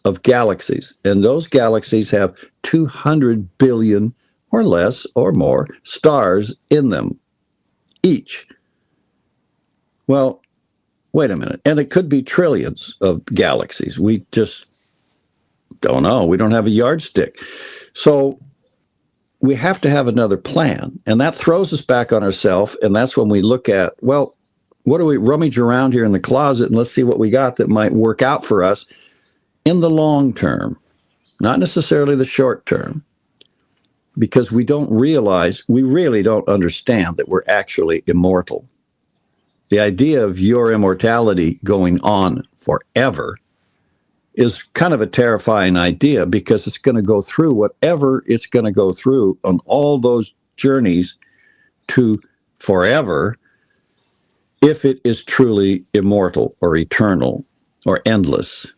of galaxies, and those galaxies have 200 billion or less or more stars in them each. Well, wait a minute. And it could be trillions of galaxies. We just don't know. We don't have a yardstick. So we have to have another plan. And that throws us back on ourselves. And that's when we look at, well, what do we rummage around here in the closet and let's see what we got that might work out for us in the long term, not necessarily the short term, because we don't realize, we really don't understand that we're actually immortal. The idea of your immortality going on forever is kind of a terrifying idea because it's going to go through whatever it's going to go through on all those journeys to forever if it is truly immortal or eternal or endless.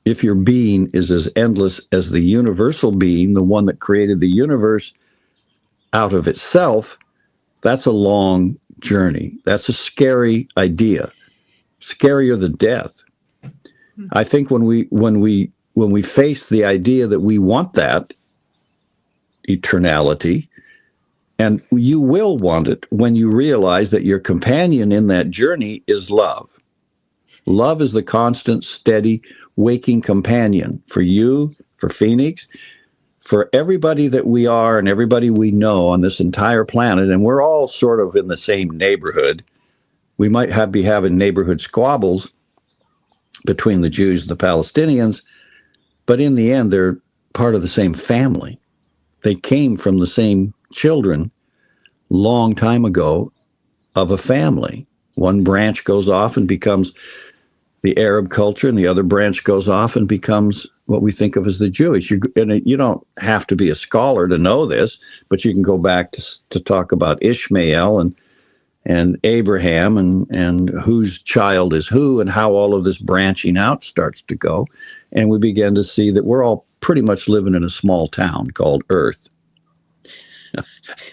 If your being is as endless as the universal being, the one that created the universe out of itself, that's a long journey. That's a scary idea, scarier than death. I think when we face the idea that we want that eternality, and you will want it when you realize that your companion in that journey is love. Love is the constant, steady, waking companion for you, for Phoenix, for everybody that we are and everybody we know on this entire planet. And we're all sort of in the same neighborhood. We might be having neighborhood squabbles between the Jews and the Palestinians, but in the end, they're part of the same family. They came from the same children long time ago of a family. One branch goes off and becomes the Arab culture, and the other branch goes off and becomes what we think of as the Jewish. You don't have to be a scholar to know this, but you can go back to talk about Ishmael and Abraham and whose child is who and how all of this branching out starts to go. And we begin to see that we're all pretty much living in a small town called Earth.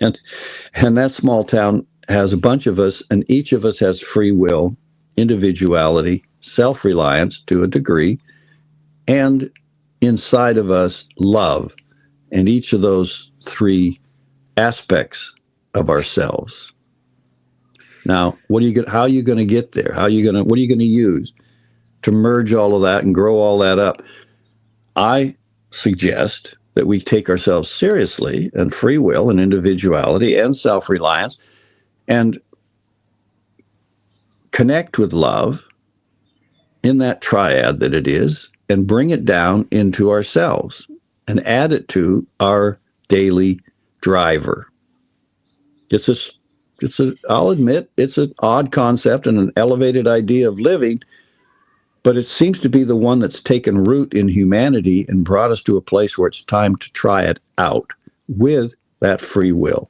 and that small town has a bunch of us, and each of us has free will, individuality, self-reliance to a degree, and inside of us, love. And each of those three aspects of ourselves. Now, how are you going to get there? What are you going to use to merge all of that and grow all that up? I suggest that we take ourselves seriously and free will and individuality and self-reliance and connect with love in that triad that it is and bring it down into ourselves and add it to our daily driver. I'll admit, it's an odd concept and an elevated idea of living, but it seems to be the one that's taken root in humanity and brought us to a place where it's time to try it out with that free will,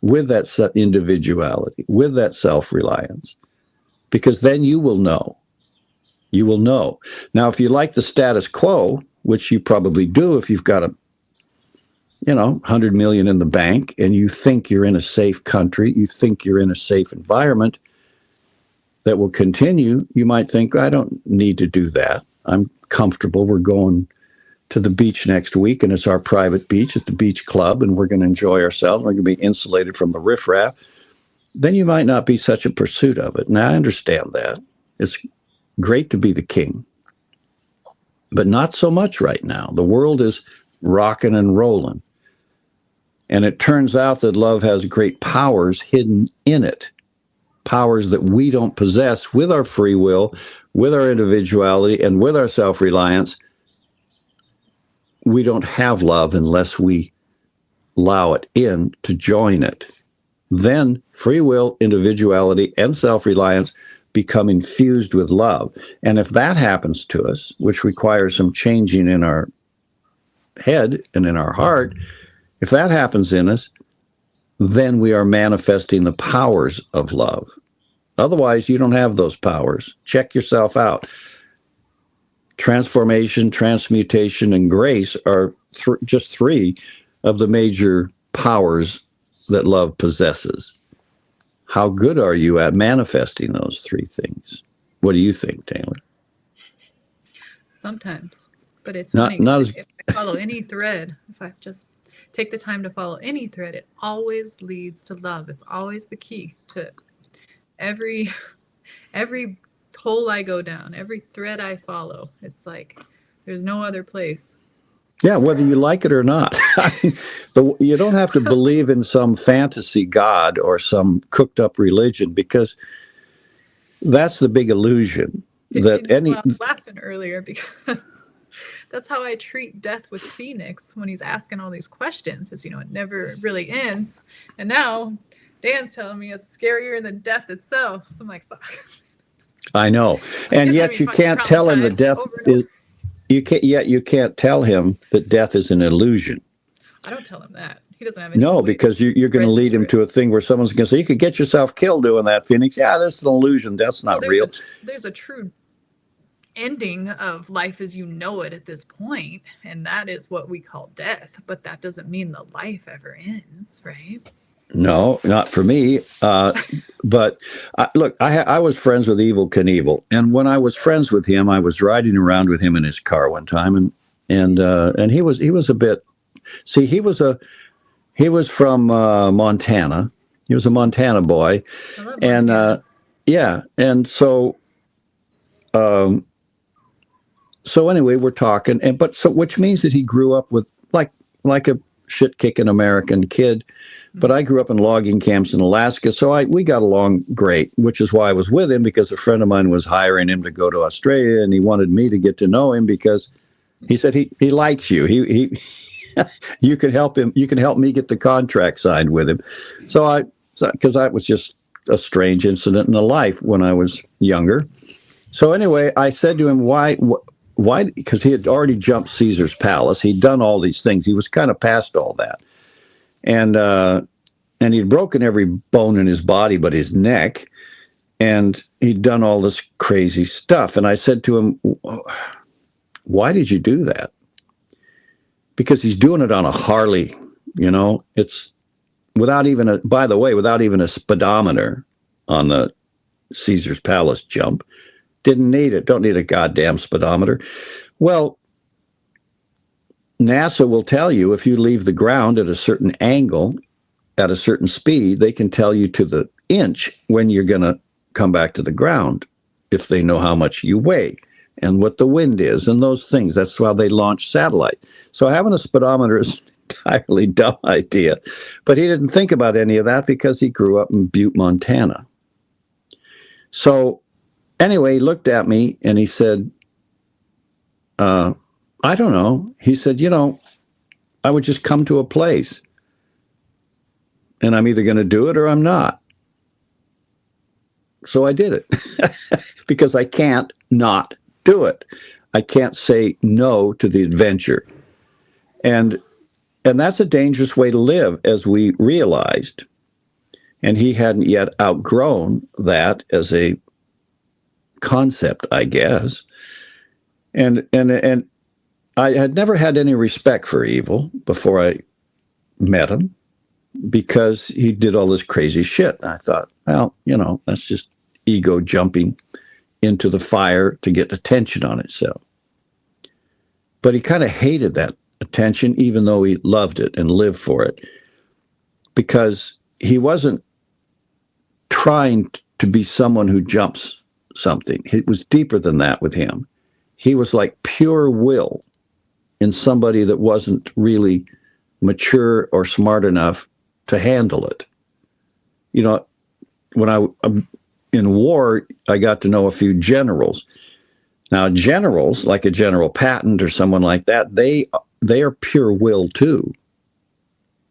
with that individuality, with that self-reliance, because then you will know. You will know. Now, if you like the status quo, which you probably do if you've got 100 million in the bank and you think you're in a safe country, you think you're in a safe environment that will continue, you might think, I don't need to do that. I'm comfortable. We're going to the beach next week, and it's our private beach at the beach club, and we're going to enjoy ourselves. We're going to be insulated from the riffraff. Then you might not be such a pursuit of it. Now, I understand that. It's great to be the king, but not so much right now. The world is rocking and rolling. And it turns out that love has great powers hidden in it, powers that we don't possess with our free will, with our individuality, and with our self-reliance. We don't have love unless we allow it in to join it. Then free will, individuality, and self-reliance become infused with love. And if that happens to us, which requires some changing in our head and in our heart, if that happens in us, then we are manifesting the powers of love. Otherwise, you don't have those powers. Check yourself out. Transformation, transmutation, and grace are just three of the major powers that love possesses. How good are you at manifesting those three things? What do you think, Taylor? Sometimes, but it's funny. If I follow any thread, if I just take the time to follow any thread, it always leads to love. It's always the key to every every hole I go down, every thread I follow, it's like there's no other place. Yeah, whether you like it or not. You don't have to believe in some fantasy god or some cooked up religion, because that's the big illusion. That I was laughing earlier because that's how I treat death with Phoenix when he's asking all these questions. Is, it never really ends. And now Dan's telling me it's scarier than death itself. So I'm like, fuck. I know, and yet you can't tell him that death is. You can't tell him that death is an illusion. I don't tell him that. He doesn't have any. No, because you're going to lead him to a thing where someone's going to say, "You could get yourself killed doing that, Phoenix." Yeah, that's an illusion. That's not real. There's a true ending of life as you know it at this point, and that is what we call death. But that doesn't mean the life ever ends, right? No, not for me. But look, I was friends with Evel Knievel, and when I was friends with him, I was riding around with him in his car one time, and he was a bit. See, he was from Montana. He was a Montana boy, and yeah, and so. So anyway, we're talking, which means that he grew up with like a shit-kicking American kid. But I grew up in logging camps in Alaska, so we got along great, which is why I was with him, because a friend of mine was hiring him to go to Australia, and he wanted me to get to know him because he said he likes you. He you can help him. You can help me get the contract signed with him. Because that was just a strange incident in a life when I was younger. So anyway, I said to him, why? Because he had already jumped Caesar's Palace. He'd done all these things. He was kind of past all that. And he'd broken every bone in his body but his neck, and he'd done all this crazy stuff. And I said to him, why did you do that? Because he's doing it on a Harley, it's without even a speedometer on the Caesar's Palace jump. Didn't need it. Don't need a goddamn speedometer. Well, NASA will tell you if you leave the ground at a certain angle, at a certain speed, they can tell you to the inch when you're going to come back to the ground, if they know how much you weigh and what the wind is and those things. That's why they launch satellite. So having a speedometer is an entirely dumb idea. But he didn't think about any of that because he grew up in Butte, Montana. So anyway, he looked at me and he said, I don't know. He said, I would just come to a place and I'm either going to do it or I'm not. So I did it because I can't not do it. I can't say no to the adventure. And that's a dangerous way to live, as we realized. And he hadn't yet outgrown that as a concept, I guess. And I had never had any respect for Evel before I met him, because he did all this crazy shit. And I thought, well, that's just ego jumping into the fire to get attention on itself. But he kind of hated that attention, even though he loved it and lived for it, because he wasn't trying to be someone who jumps something. It was deeper than that with him. He was like pure will in somebody that wasn't really mature or smart enough to handle it. When in war, I got to know a few generals. Now, generals, like a General Patton or someone like that, they are pure will too.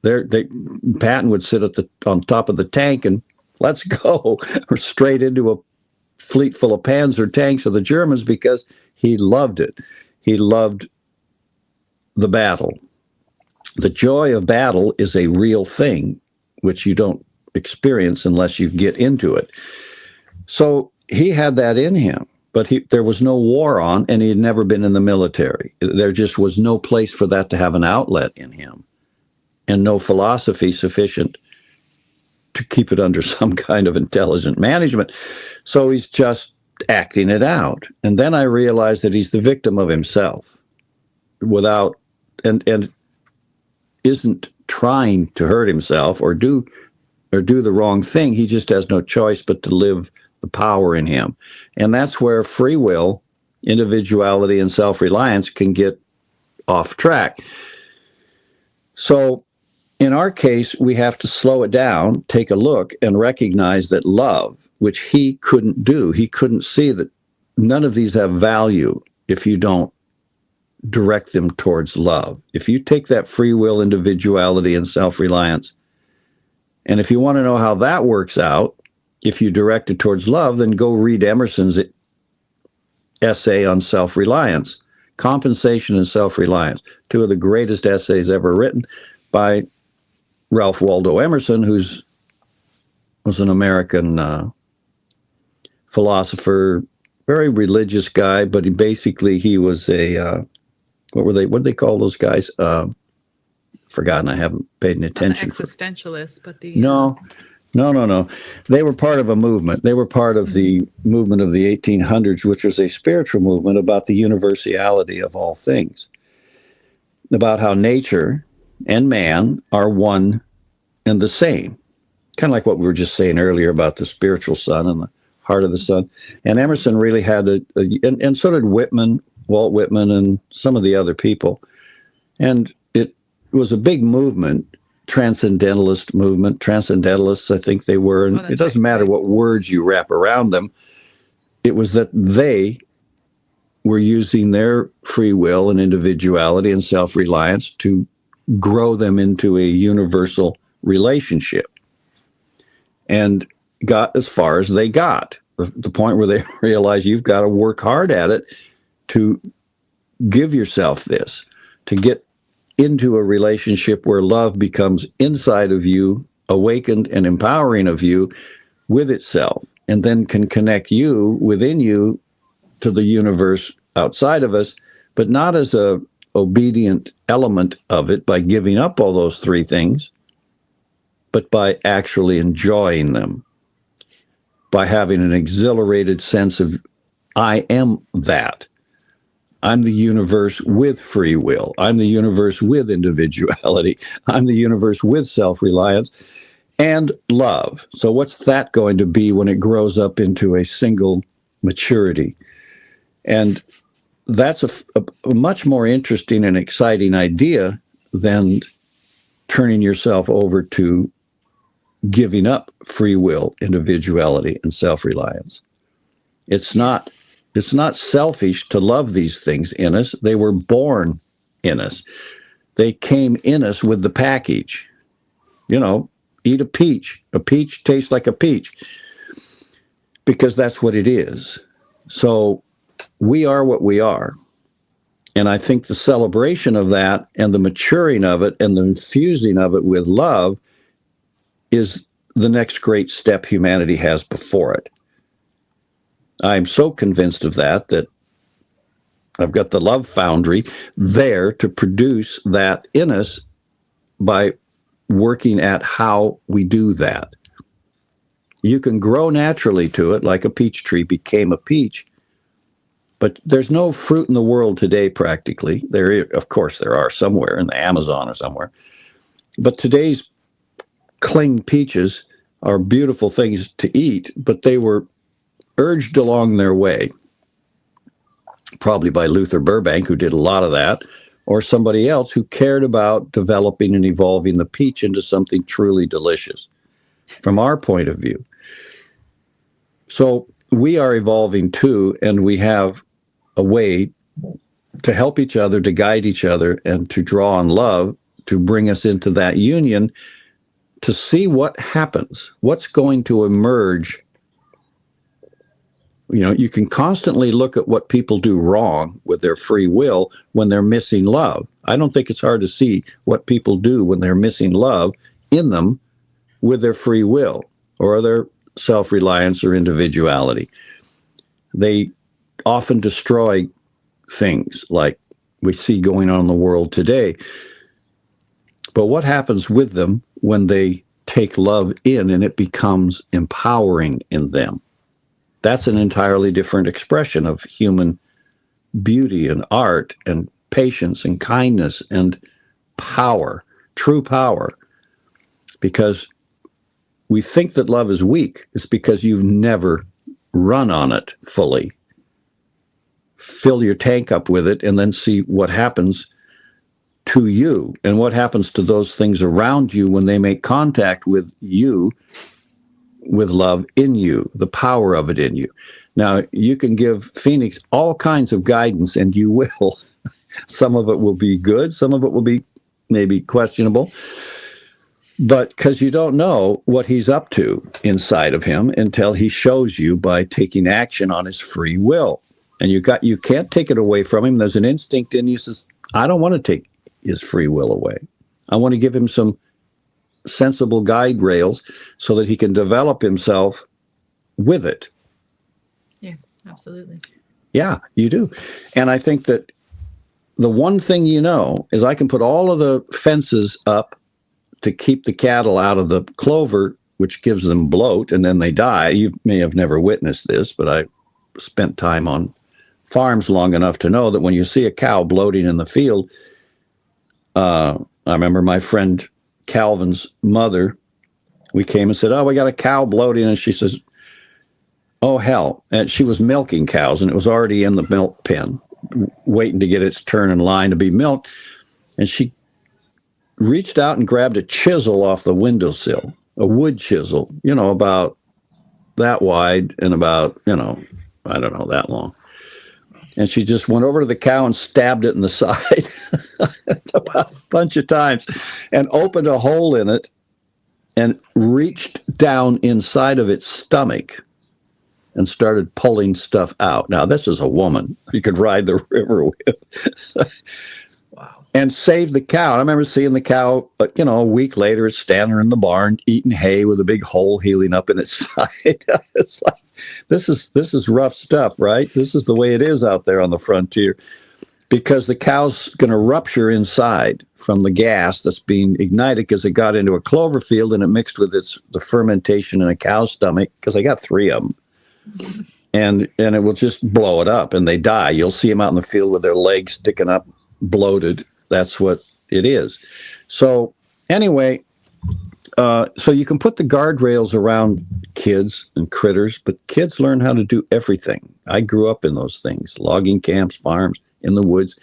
Patton would sit on top of the tank and let's go, or straight into a fleet full of Panzer tanks of the Germans, because he loved it. He loved the battle. The joy of battle is a real thing, which you don't experience unless you get into it. So he had that in him, but there was no war on, and he had never been in the military. There just was no place for that to have an outlet in him, and no philosophy sufficient to keep it under some kind of intelligent management. So he's just acting it out. And then I realized that he's the victim of himself, and isn't trying to hurt himself or do the wrong thing. He just has no choice but to live the power in him. And that's where free will, individuality, and self-reliance can get off track. So in our case, we have to slow it down, take a look, and recognize that love, which he couldn't do, he couldn't see that none of these have value if you don't direct them towards love. If you take that free will, individuality, and self-reliance, and if you want to know how that works out, if you direct it towards love, then go read Emerson's essay on self-reliance, compensation and self-reliance, two of the greatest essays ever written by Ralph Waldo Emerson, was an American philosopher, very religious guy, but he was a what did they call those guys? Forgotten. I haven't paid any attention. Existentialists, but the no. They were part of a movement. They were part of the movement of the 1800s, which was a spiritual movement about the universality of all things, about how nature and man are one and the same. Kind of like what we were just saying earlier about the spiritual sun and the heart of the sun. And Emerson really had and so did Walt Whitman, and some of the other people. And it was a big movement. Transcendentalist movement. Transcendentalists, I think they were. And it doesn't matter what words you wrap around them. It was that they were using their free will and individuality and self-reliance to grow them into a universal relationship, and got as far as they got. The point where they realized you've got to work hard at it to give yourself this, to get into a relationship where love becomes inside of you, awakened and empowering of you with itself, and then can connect you within you to the universe outside of us, but not as a obedient element of it by giving up all those three things, but by actually enjoying them, by having an exhilarated sense of, I am that. I'm the universe with free will. I'm the universe with individuality. I'm the universe with self-reliance and love. So what's that going to be when it grows up into a single maturity? And that's a much more interesting and exciting idea than turning yourself over to giving up free will, individuality, and self-reliance. It's not selfish to love these things in us. They were born in us. They came in us with the package. Eat a peach. A peach tastes like a peach because that's what it is. So we are what we are. And I think the celebration of that and the maturing of it and the infusing of it with love is the next great step humanity has before it. I'm so convinced of that I've got the love foundry there to produce that in us by working at how we do that. You can grow naturally to it, like a peach tree became a peach, but there's no fruit in the world today practically. Of course there are somewhere in the Amazon or somewhere, but today's cling peaches are beautiful things to eat, but they were urged along their way, probably by Luther Burbank, who did a lot of that, or somebody else who cared about developing and evolving the peach into something truly delicious from our point of view. So we are evolving too, and we have a way to help each other, to guide each other, and to draw on love to bring us into that union, to see what happens, what's going to emerge. You can constantly look at what people do wrong with their free will when they're missing love. I don't think it's hard to see what people do when they're missing love in them with their free will or their self-reliance or individuality. They often destroy things like we see going on in the world today. But what happens with them when they take love in and it becomes empowering in them? That's an entirely different expression of human beauty and art and patience and kindness and power, true power. Because we think that love is weak. It's because you've never run on it fully. Fill your tank up with it and then see what happens to you and what happens to those things around you when they make contact with you, with love in you, the power of it in you. Now, you can give Phoenix all kinds of guidance, and you will. Some of it will be good. Some of it will be maybe questionable. But because you don't know what he's up to inside of him until he shows you by taking action on his free will. And you can't take it away from him. There's an instinct in you that says, I don't want to take his free will away. I want to give him some sensible guide rails so that he can develop himself with it. Yeah, absolutely. Yeah, you do. And I think that the one thing you know is I can put all of the fences up to keep the cattle out of the clover, which gives them bloat, and then they die. You may have never witnessed this, but I spent time on farms long enough to know that when you see a cow bloating in the field, I remember my friend Calvin's mother, we came and said, oh, we got a cow bloating. And she says, oh, hell. And she was milking cows, and it was already in the milk pen, waiting to get its turn in line to be milked. And she reached out and grabbed a chisel off the windowsill, a wood chisel, about that wide and about, I don't know, that long. And she just went over to the cow and stabbed it in the side a bunch of times and opened a hole in it and reached down inside of its stomach and started pulling stuff out. Now, this is a woman you could ride the river with. Wow. And saved the cow. I remember seeing the cow, a week later, it's standing in the barn eating hay with a big hole healing up in its side. It's like, this is rough stuff, right? This is the way it is out there on the frontier, because the cow's going to rupture inside from the gas that's being ignited because it got into a clover field and it mixed with the fermentation in a cow's stomach, because they got 3 of them. And it will just blow it up and they die. You'll see them out in the field with their legs sticking up, bloated. That's what it is. So anyway, so you can put the guardrails around kids and critters, but kids learn how to do everything. I grew up in those things, logging camps, farms, in the woods.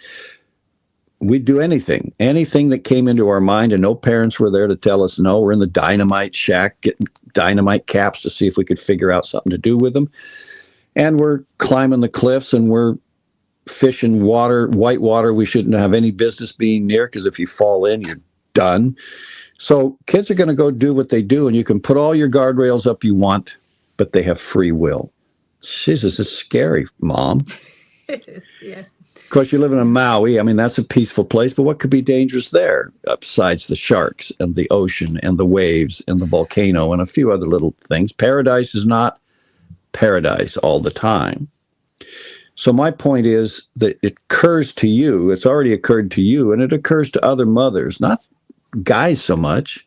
We'd do anything that came into our mind, and no parents were there to tell us no. We're in the dynamite shack, getting dynamite caps to see if we could figure out something to do with them. And we're climbing the cliffs and we're fishing water, white water we shouldn't have any business being near, because if you fall in, you're done. So kids are going to go do what they do, and you can put all your guardrails up you want, but they have free will. Jesus, it's scary, Mom. It is, yeah. Of course, you live in Maui. I mean, that's a peaceful place, but what could be dangerous there besides the sharks and the ocean and the waves and the volcano and a few other little things? Paradise is not paradise all the time. So my point is that it occurs to you, it's already occurred to you, and it occurs to other mothers, not guys so much.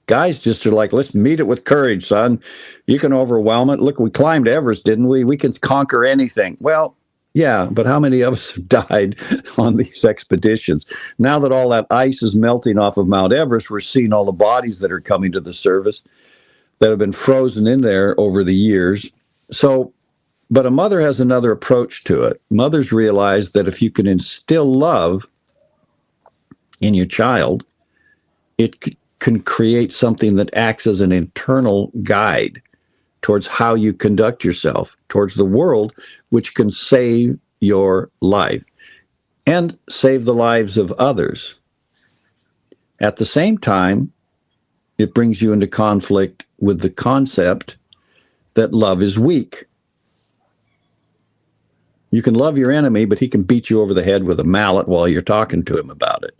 Guys just are like, let's meet it with courage, son. You can overwhelm it. Look, we climbed Everest, didn't we? We can conquer anything. Well, yeah, but how many of us have died on these expeditions? Now that all that ice is melting off of Mount Everest, we're seeing all the bodies that are coming to the surface that have been frozen in there over the years. So, but a mother has another approach to it. Mothers realize that if you can instill love in your child, it can create something that acts as an internal guide towards how you conduct yourself towards the world, which can save your life and save the lives of others. At the same time, it brings you into conflict with the concept that love is weak. You can love your enemy, but he can beat you over the head with a mallet while you're talking to him about it.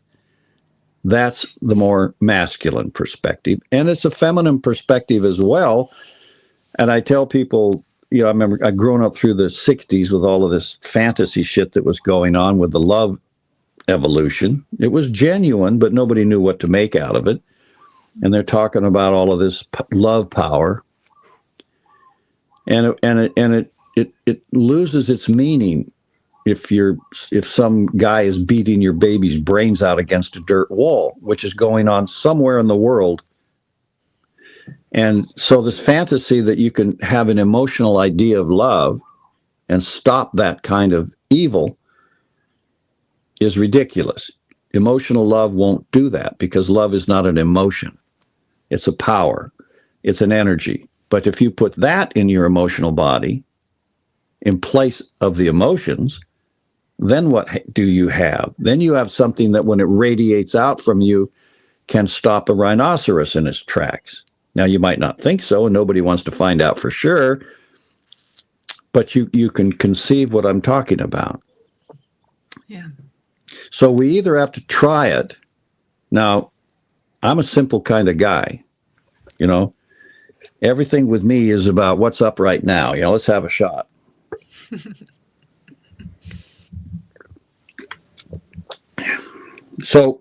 That's the more masculine perspective. And it's a feminine perspective as well. And I tell people, I remember I'd grown up through the 60s with all of this fantasy shit that was going on with the love evolution. It was genuine, but nobody knew what to make out of it. And they're talking about all of this love power. And it loses its meaning if some guy is beating your baby's brains out against a dirt wall, which is going on somewhere in the world. And so this fantasy that you can have an emotional idea of love and stop that kind of evil is ridiculous. Emotional love won't do that because love is not an emotion. It's a power. It's an energy. But if you put that in your emotional body in place of the emotions, then what do you have? Then you have something that when it radiates out from you can stop a rhinoceros in its tracks. Now, you might not think so, and nobody wants to find out for sure, but you can conceive what I'm talking about. Yeah. So we either have to try it. Now, I'm a simple kind of guy, you know. Everything with me is about what's up right now. You know, let's have a shot. So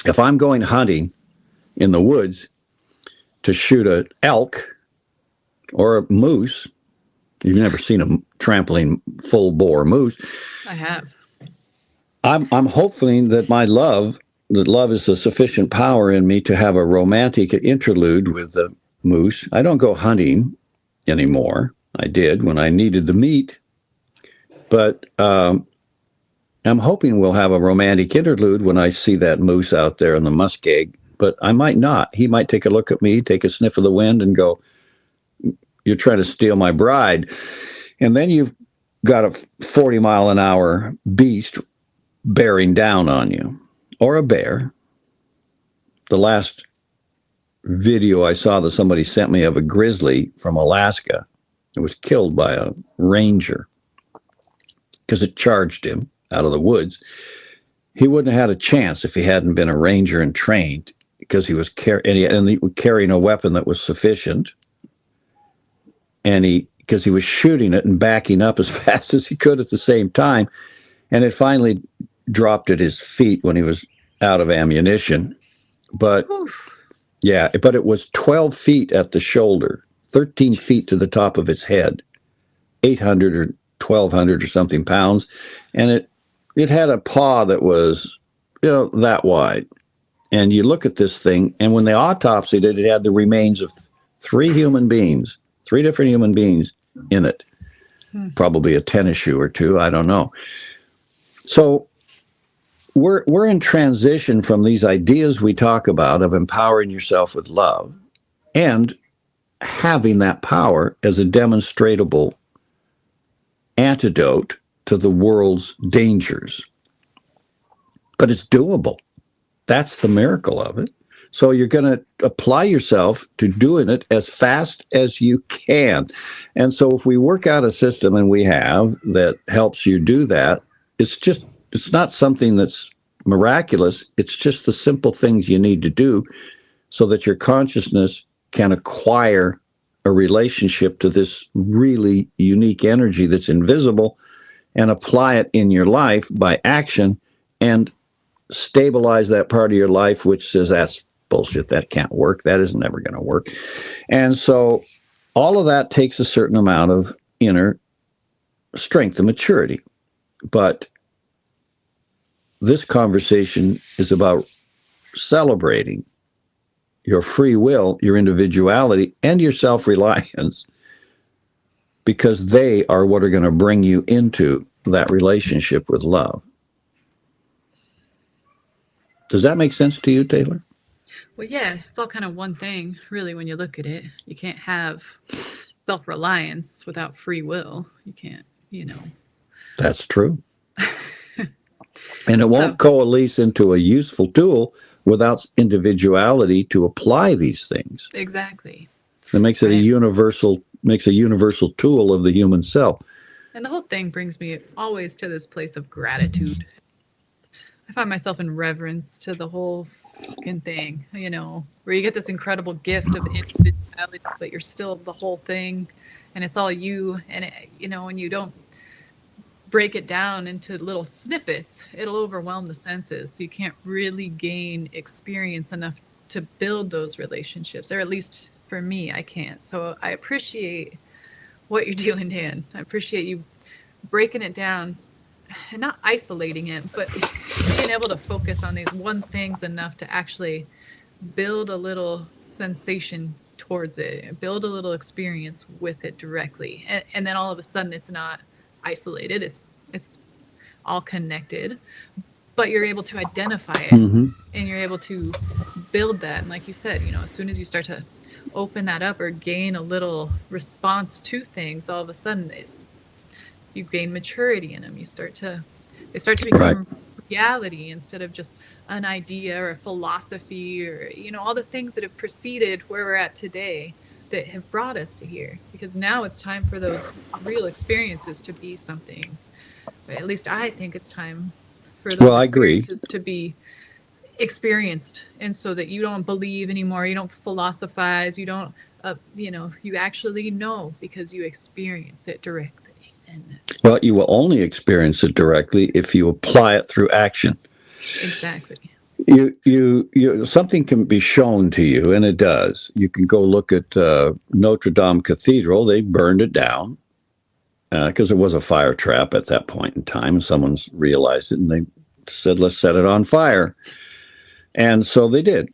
if I'm going hunting in the woods to shoot an elk or a moose, you've never seen a trampling full bore moose. I have. I'm hoping that that love is a sufficient power in me to have a romantic interlude with the moose. I don't go hunting anymore. I did when I needed the meat, but I'm hoping we'll have a romantic interlude when I see that moose out there in the muskeg. But I might not. He might take a look at me, take a sniff of the wind, and go, "You're trying to steal my bride." And then you've got a 40-mile-an-hour beast bearing down on you, or a bear. The last video I saw that somebody sent me of a grizzly from Alaska, it was killed by a ranger because it charged him out of the woods. He wouldn't have had a chance if he hadn't been a ranger and trained, because he was carrying a weapon that was sufficient, and because he was shooting it and backing up as fast as he could at the same time, and it finally dropped at his feet when he was out of ammunition. But Oof. yeah, but it was 12 feet at the shoulder, 13 feet to the top of its head, 800 or 1,200 or something pounds, and it had a paw that was, that wide. And you look at this thing, and when they autopsied it, it had the remains of three different human beings in it. Probably a tennis shoe or two, I don't know. So we're in transition from these ideas we talk about of empowering yourself with love and having that power as a demonstrable antidote to the world's dangers. But it's doable. That's the miracle of it. So you're going to apply yourself to doing it as fast as you can. And so if we work out a system, and we have, that helps you do that, it's not something that's miraculous. It's just the simple things you need to do so that your consciousness can acquire a relationship to this really unique energy that's invisible and apply it in your life by action and stabilize that part of your life which says, that's bullshit, that can't work, that is never going to work. And so all of that takes a certain amount of inner strength and maturity. But this conversation is about celebrating your free will, your individuality, and your self-reliance, because they are what are going to bring you into that relationship with love. Does that make sense to you, Taylor? Well, yeah, it's all kind of one thing, really, when you look at it. You can't have self-reliance without free will. You can't, That's true. And it won't coalesce into a useful tool without individuality to apply these things. Exactly. It makes it a universal tool of the human self. And the whole thing brings me always to this place of gratitude. I find myself in reverence to the whole fucking thing, where you get this incredible gift of individuality, but you're still the whole thing, and it's all you, and when you don't break it down into little snippets, it'll overwhelm the senses. You can't really gain experience enough to build those relationships, or at least for me, I can't. So I appreciate what you're doing, Dan. I appreciate you breaking it down and not isolating it, but being able to focus on these one things enough to actually build a little sensation towards it, build a little experience with it directly, and then all of a sudden it's not isolated. It's all connected, but you're able to identify it, Mm-hmm. and you're able to build that. And like you said, as soon as you start to open that up or gain a little response to things, all of a sudden you gain maturity in them. They start to Right. become reality instead of just an idea or a philosophy, or all the things that have preceded where we're at today that have brought us to here. Because now it's time for those real experiences to be something. At least I think it's time for those Well, I agree. experiences to be experienced, and so that you don't believe anymore, you don't philosophize, you don't you actually know because you experience it directly. And Well, you will only experience it directly if you apply it through action. exactly. You something can be shown to you, and it does. You can go look at Notre Dame Cathedral. They burned it down because it was a fire trap at that point in time, and someone's realized it, and they said, "Let's set it on fire." And so they did,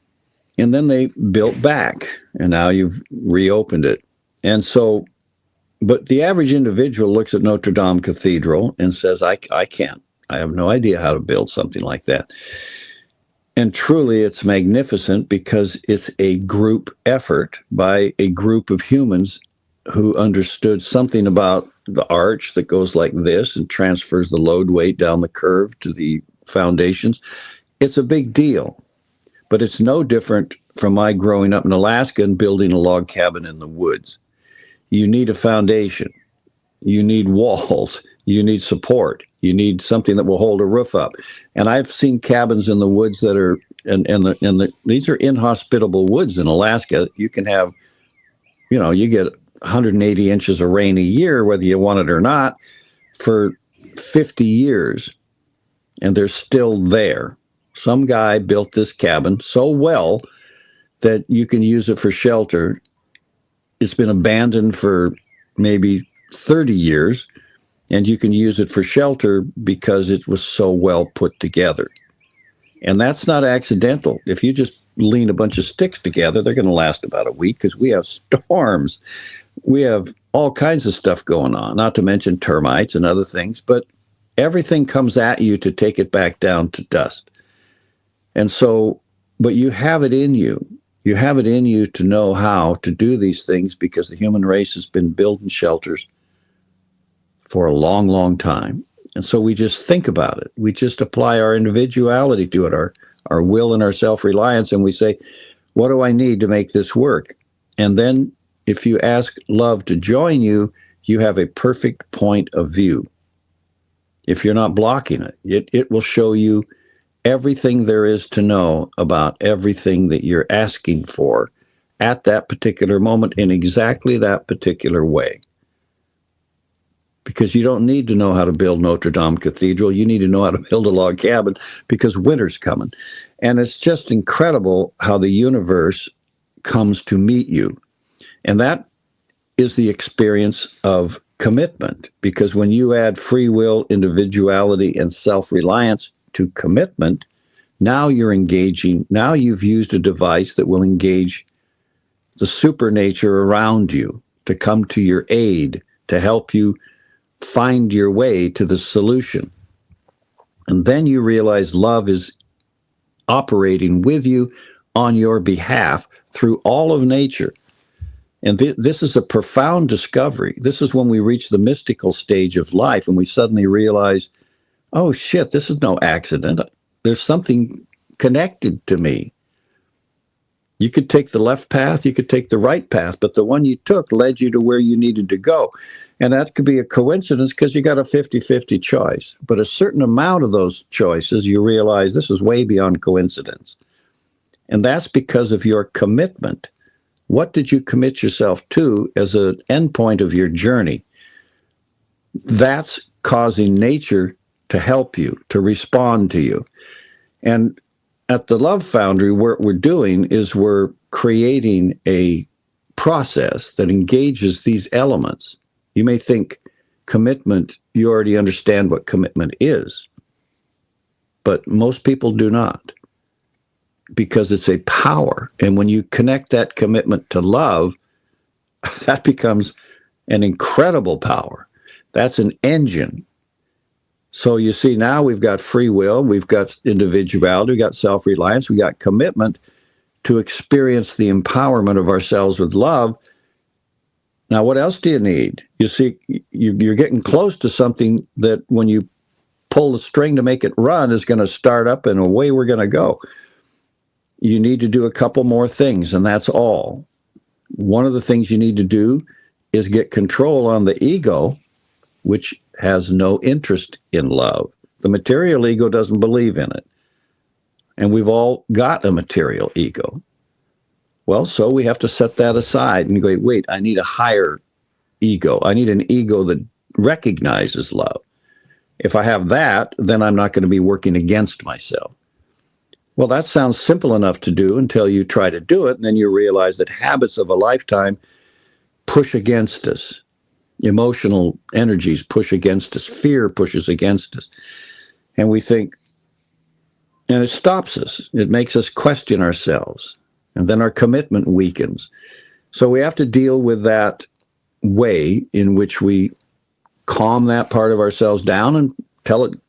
and then they built back, and now you've reopened it. And so, but the average individual looks at Notre Dame Cathedral and says, I can't. I have no idea how to build something like that." And truly, it's magnificent because it's a group effort by a group of humans who understood something about the arch that goes like this and transfers the load weight down the curve to the foundations. It's a big deal, but it's no different from my growing up in Alaska and building a log cabin in the woods. You need a foundation. You need walls. You need support. You need something that will hold a roof up. And I've seen cabins in the woods that are, these are inhospitable woods in Alaska. You can have, you get 180 inches of rain a year, whether you want it or not, for 50 years, and they're still there. Some guy built this cabin so well that you can use it for shelter. It's been abandoned for maybe 30 years, and you can use it for shelter because it was so well put together. And that's not accidental. If you just lean a bunch of sticks together, they're going to last about a week because we have storms. We have all kinds of stuff going on, not to mention termites and other things, but everything comes at you to take it back down to dust. And so, but you have it in you. You have it in you to know how to do these things because the human race has been building shelters for a long, long time. And so we just think about it. We just apply our individuality to it, our will and our self-reliance, and we say, what do I need to make this work? And then if you ask love to join you, you have a perfect point of view. If you're not blocking it, it will show you everything there is to know about everything that you're asking for at that particular moment in exactly that particular way. Because you don't need to know how to build Notre Dame Cathedral. You need to know how to build a log cabin because winter's coming. And it's just incredible how the universe comes to meet you. And that is the experience of commitment. Because when you add free will, individuality, and self-reliance to commitment, now you're engaging, now you've used a device that will engage the supernature around you to come to your aid, to help you find your way to the solution. And then you realize love is operating with you on your behalf through all of nature. And this is a profound discovery. This is when we reach the mystical stage of life and we suddenly realize, oh shit, this is no accident. There's something connected to me. You could take the left path, you could take the right path, but the one you took led you to where you needed to go. And that could be a coincidence because you got a 50-50 choice. But a certain amount of those choices, you realize this is way beyond coincidence. And that's because of your commitment. What did you commit yourself to as an endpoint of your journey? That's causing nature to help you, to respond to you. And at the Love Foundry, what we're doing is we're creating a process that engages these elements. You may think commitment, you already understand what commitment is, but most people do not. because it's a power. And when you connect that commitment to love, that becomes an incredible power. That's an engine. So you see, now we've got free will, we've got individuality, we've got self-reliance, we got commitment to experience the empowerment of ourselves with love. Now, what else do you need? You see, you're getting close to something that when you pull the string to make it run is going to start up and away we're going to go. You need to do a couple more things, and that's all. One of the things you need to do is get control on the ego, which has no interest in love. The material ego doesn't believe in it. And we've all got a material ego. Well, so we have to set that aside and go, wait, I need a higher ego. I need an ego that recognizes love. If I have that, then I'm not going to be working against myself. Well, that sounds simple enough to do until you try to do it, and then you realize that habits of a lifetime push against us. Emotional energies push against us. Fear pushes against us. And we think, and it stops us. It makes us question ourselves. And then our commitment weakens. So we have to deal with that way in which we calm that part of ourselves down and tell it,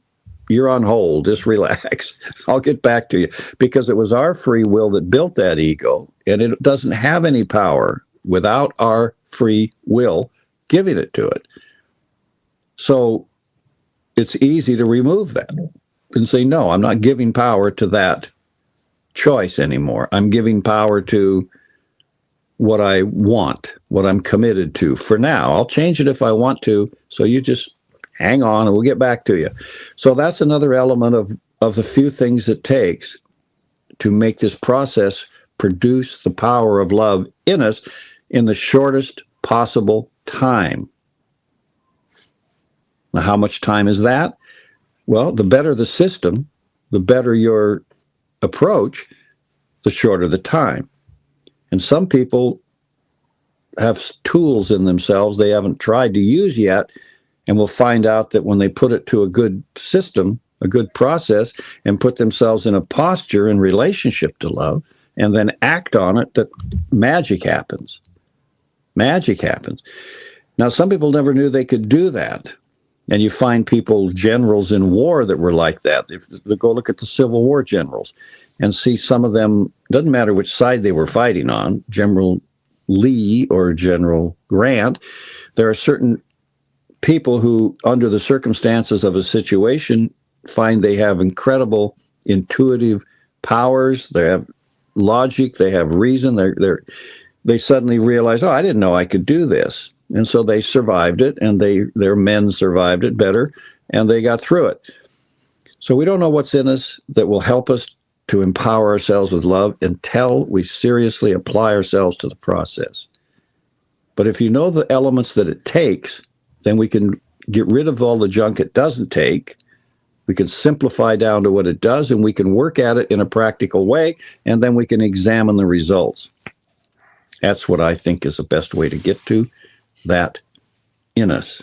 you're on hold, just relax. I'll get back to you. Because it was our free will that built that ego, and it doesn't have any power without our free will giving it to it. So it's easy to remove that and say, no, I'm not giving power to that choice anymore. I'm giving power to what I want, what I'm committed to for now. I'll change it if I want to. So you just hang on and we'll get back to you. So that's another element of the few things it takes to make this process produce the power of love in us in the shortest possible time. Now, how much time is that? Well, the better the system, the better your approach, the shorter the time. And some people have tools in themselves they haven't tried to use yet, and will find out that when they put it to a good system, a good process, and put themselves in a posture in relationship to love, and then act on it, that magic happens. Magic happens. Now, some people never knew they could do that. And you find people, generals in war, that were like that. If you go look at the Civil War generals and see some of them, doesn't matter which side they were fighting on, General Lee or General Grant, there are certain people who, under the circumstances of a situation, find they have incredible intuitive powers. They have logic. They have reason. They suddenly realize, oh, I didn't know I could do this. And so they survived it, and their men survived it better, and they got through it. So we don't know what's in us that will help us to empower ourselves with love until we seriously apply ourselves to the process. But if you know the elements that it takes, then we can get rid of all the junk it doesn't take. We can simplify down to what it does, and we can work at it in a practical way, and then we can examine the results. That's what I think is the best way to get to that in us.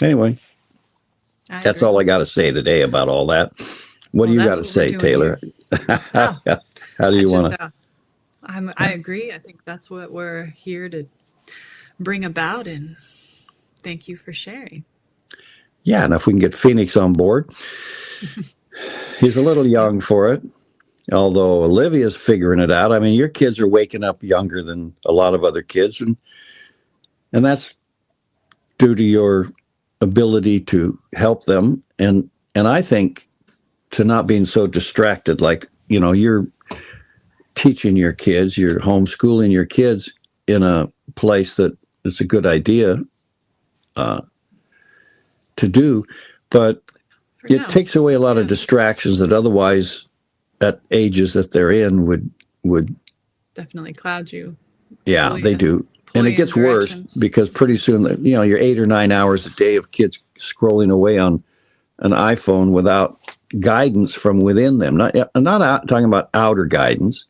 Anyway, that's all I got to say today about all that. What do you got to say, Taylor? How do you want to? I agree. I think that's what we're here to bring about, and thank you for sharing. Yeah, and if we can get Phoenix on board. He's a little young for it, although Olivia's figuring it out. I mean, your kids are waking up younger than a lot of other kids, and that's due to your ability to help them, and I think to not being so distracted. Like, you're teaching your kids, you're homeschooling your kids in a place that it's a good idea to do, but it takes away a lot of distractions that otherwise, at ages that they're in, would definitely cloud you. Yeah, they do. And it gets worse because pretty soon, you're 8 or 9 hours a day of kids scrolling away on an iPhone without guidance from within them. I'm not talking about outer guidance.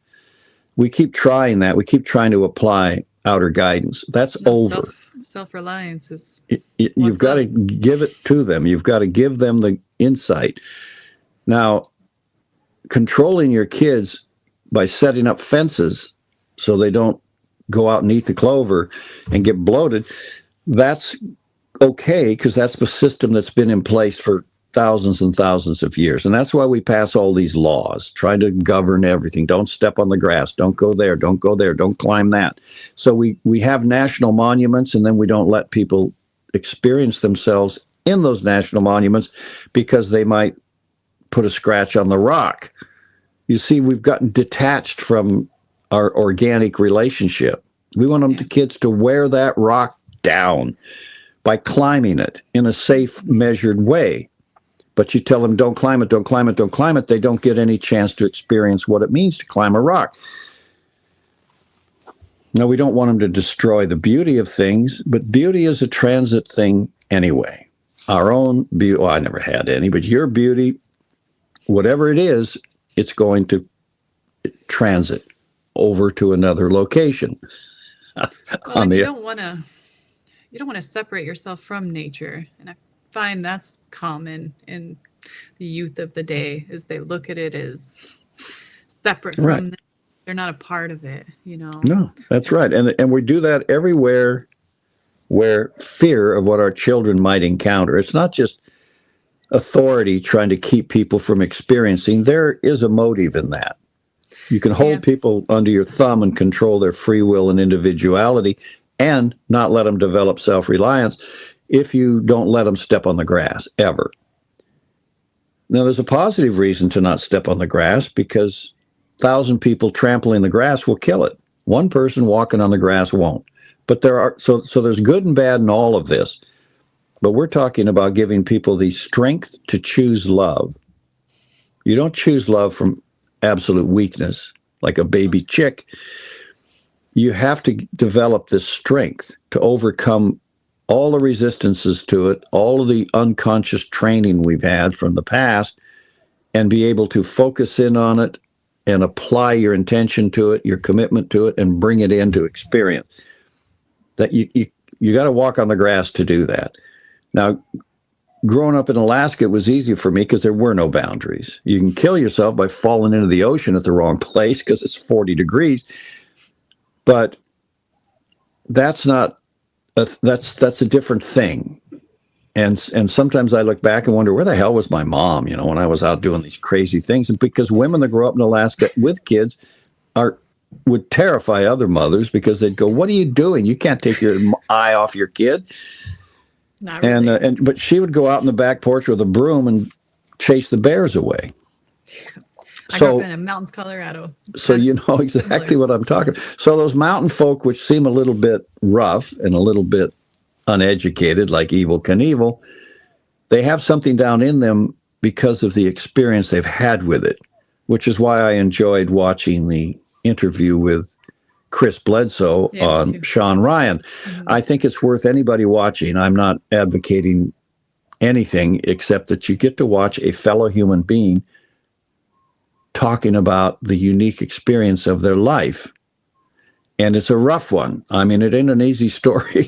We keep trying that. We keep trying to apply outer guidance. That's over. Self-reliance is... You've got to give it to them. You've got to give them the insight. Now, controlling your kids by setting up fences so they don't go out and eat the clover and get bloated, that's okay, because that's the system that's been in place for thousands and thousands of years. And that's why we pass all these laws, trying to govern everything. Don't step on the grass. Don't go there. Don't go there. Don't climb that. So we have national monuments, and then we don't let people experience themselves in those national monuments because they might put a scratch on the rock. You see, we've gotten detached from our organic relationship. We want the kids to wear that rock down by climbing it in a safe, measured way. But you tell them, don't climb it, don't climb it, don't climb it. They don't get any chance to experience what it means to climb a rock. Now, we don't want them to destroy the beauty of things, but beauty is a transit thing anyway. Our own beauty, well, I never had any, but your beauty, whatever it is, it's going to transit over to another location. Well, you don't want to separate yourself from nature, and I find that's common in the youth of the day, is they look at it as separate from them. They're not a part of it, you know. No, that's right. And we do that everywhere where fear of what our children might encounter. It's not just authority trying to keep people from experiencing. There is a motive in that. You can hold people under your thumb and control their free will and individuality and not let them develop self-reliance if you don't let them step on the grass, ever. Now, there's a positive reason to not step on the grass, because 1,000 people trampling the grass will kill it. One person walking on the grass won't. But so there's good and bad in all of this. But we're talking about giving people the strength to choose love. You don't choose love from absolute weakness, like a baby chick. You have to develop this strength to overcome all the resistances to it, all of the unconscious training we've had from the past, and be able to focus in on it and apply your intention to it, your commitment to it, and bring it into experience. That you got to walk on the grass to do that. Now, growing up in Alaska, it was easy for me because there were no boundaries. You can kill yourself by falling into the ocean at the wrong place because it's 40 degrees. But that's not that's a different thing. And sometimes I look back and wonder, where the hell was my mom, when I was out doing these crazy things? And because women that grow up in Alaska with kids would terrify other mothers, because they'd go, "What are you doing? You can't take your eye off your kid." Not really. But she would go out in the back porch with a broom and chase the bears away. I grew up in mountains, Colorado. So you know exactly what I'm talking about. So those mountain folk, which seem a little bit rough and a little bit uneducated, like Evel Knievel, they have something down in them because of the experience they've had with it, which is why I enjoyed watching the interview with Chris Bledsoe on Sean Ryan. Mm-hmm. I think it's worth anybody watching. I'm not advocating anything except that you get to watch a fellow human being talking about the unique experience of their life. And it's a rough one. I mean, it ain't an easy story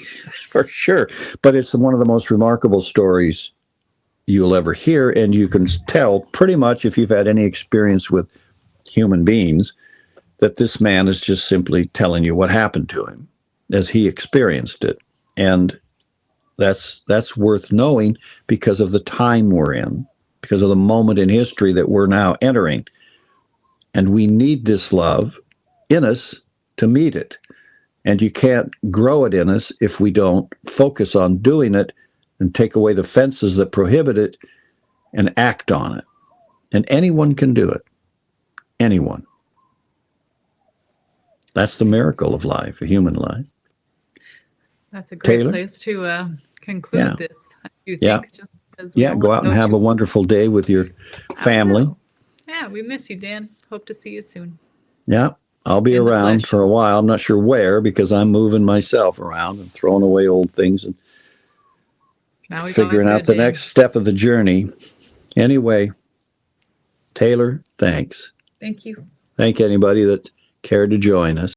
for sure, but it's one of the most remarkable stories you'll ever hear. And you can tell pretty much, if you've had any experience with human beings, that this man is just simply telling you what happened to him as he experienced it. And that's worth knowing because of the time we're in, because of the moment in history that we're now entering. And we need this love in us to meet it. And you can't grow it in us if we don't focus on doing it and take away the fences that prohibit it and act on it. And anyone can do it. Anyone. That's the miracle of life, a human life. That's a great place to conclude this. You think? Just go out and have a wonderful day with your family. Yeah, we miss you, Dan. Hope to see you soon. Yeah, I'll be around for a while. I'm not sure where, because I'm moving myself around and throwing away old things and figuring out the next step of the journey. Anyway, Taylor, thanks. Thank you. Thank anybody that cared to join us.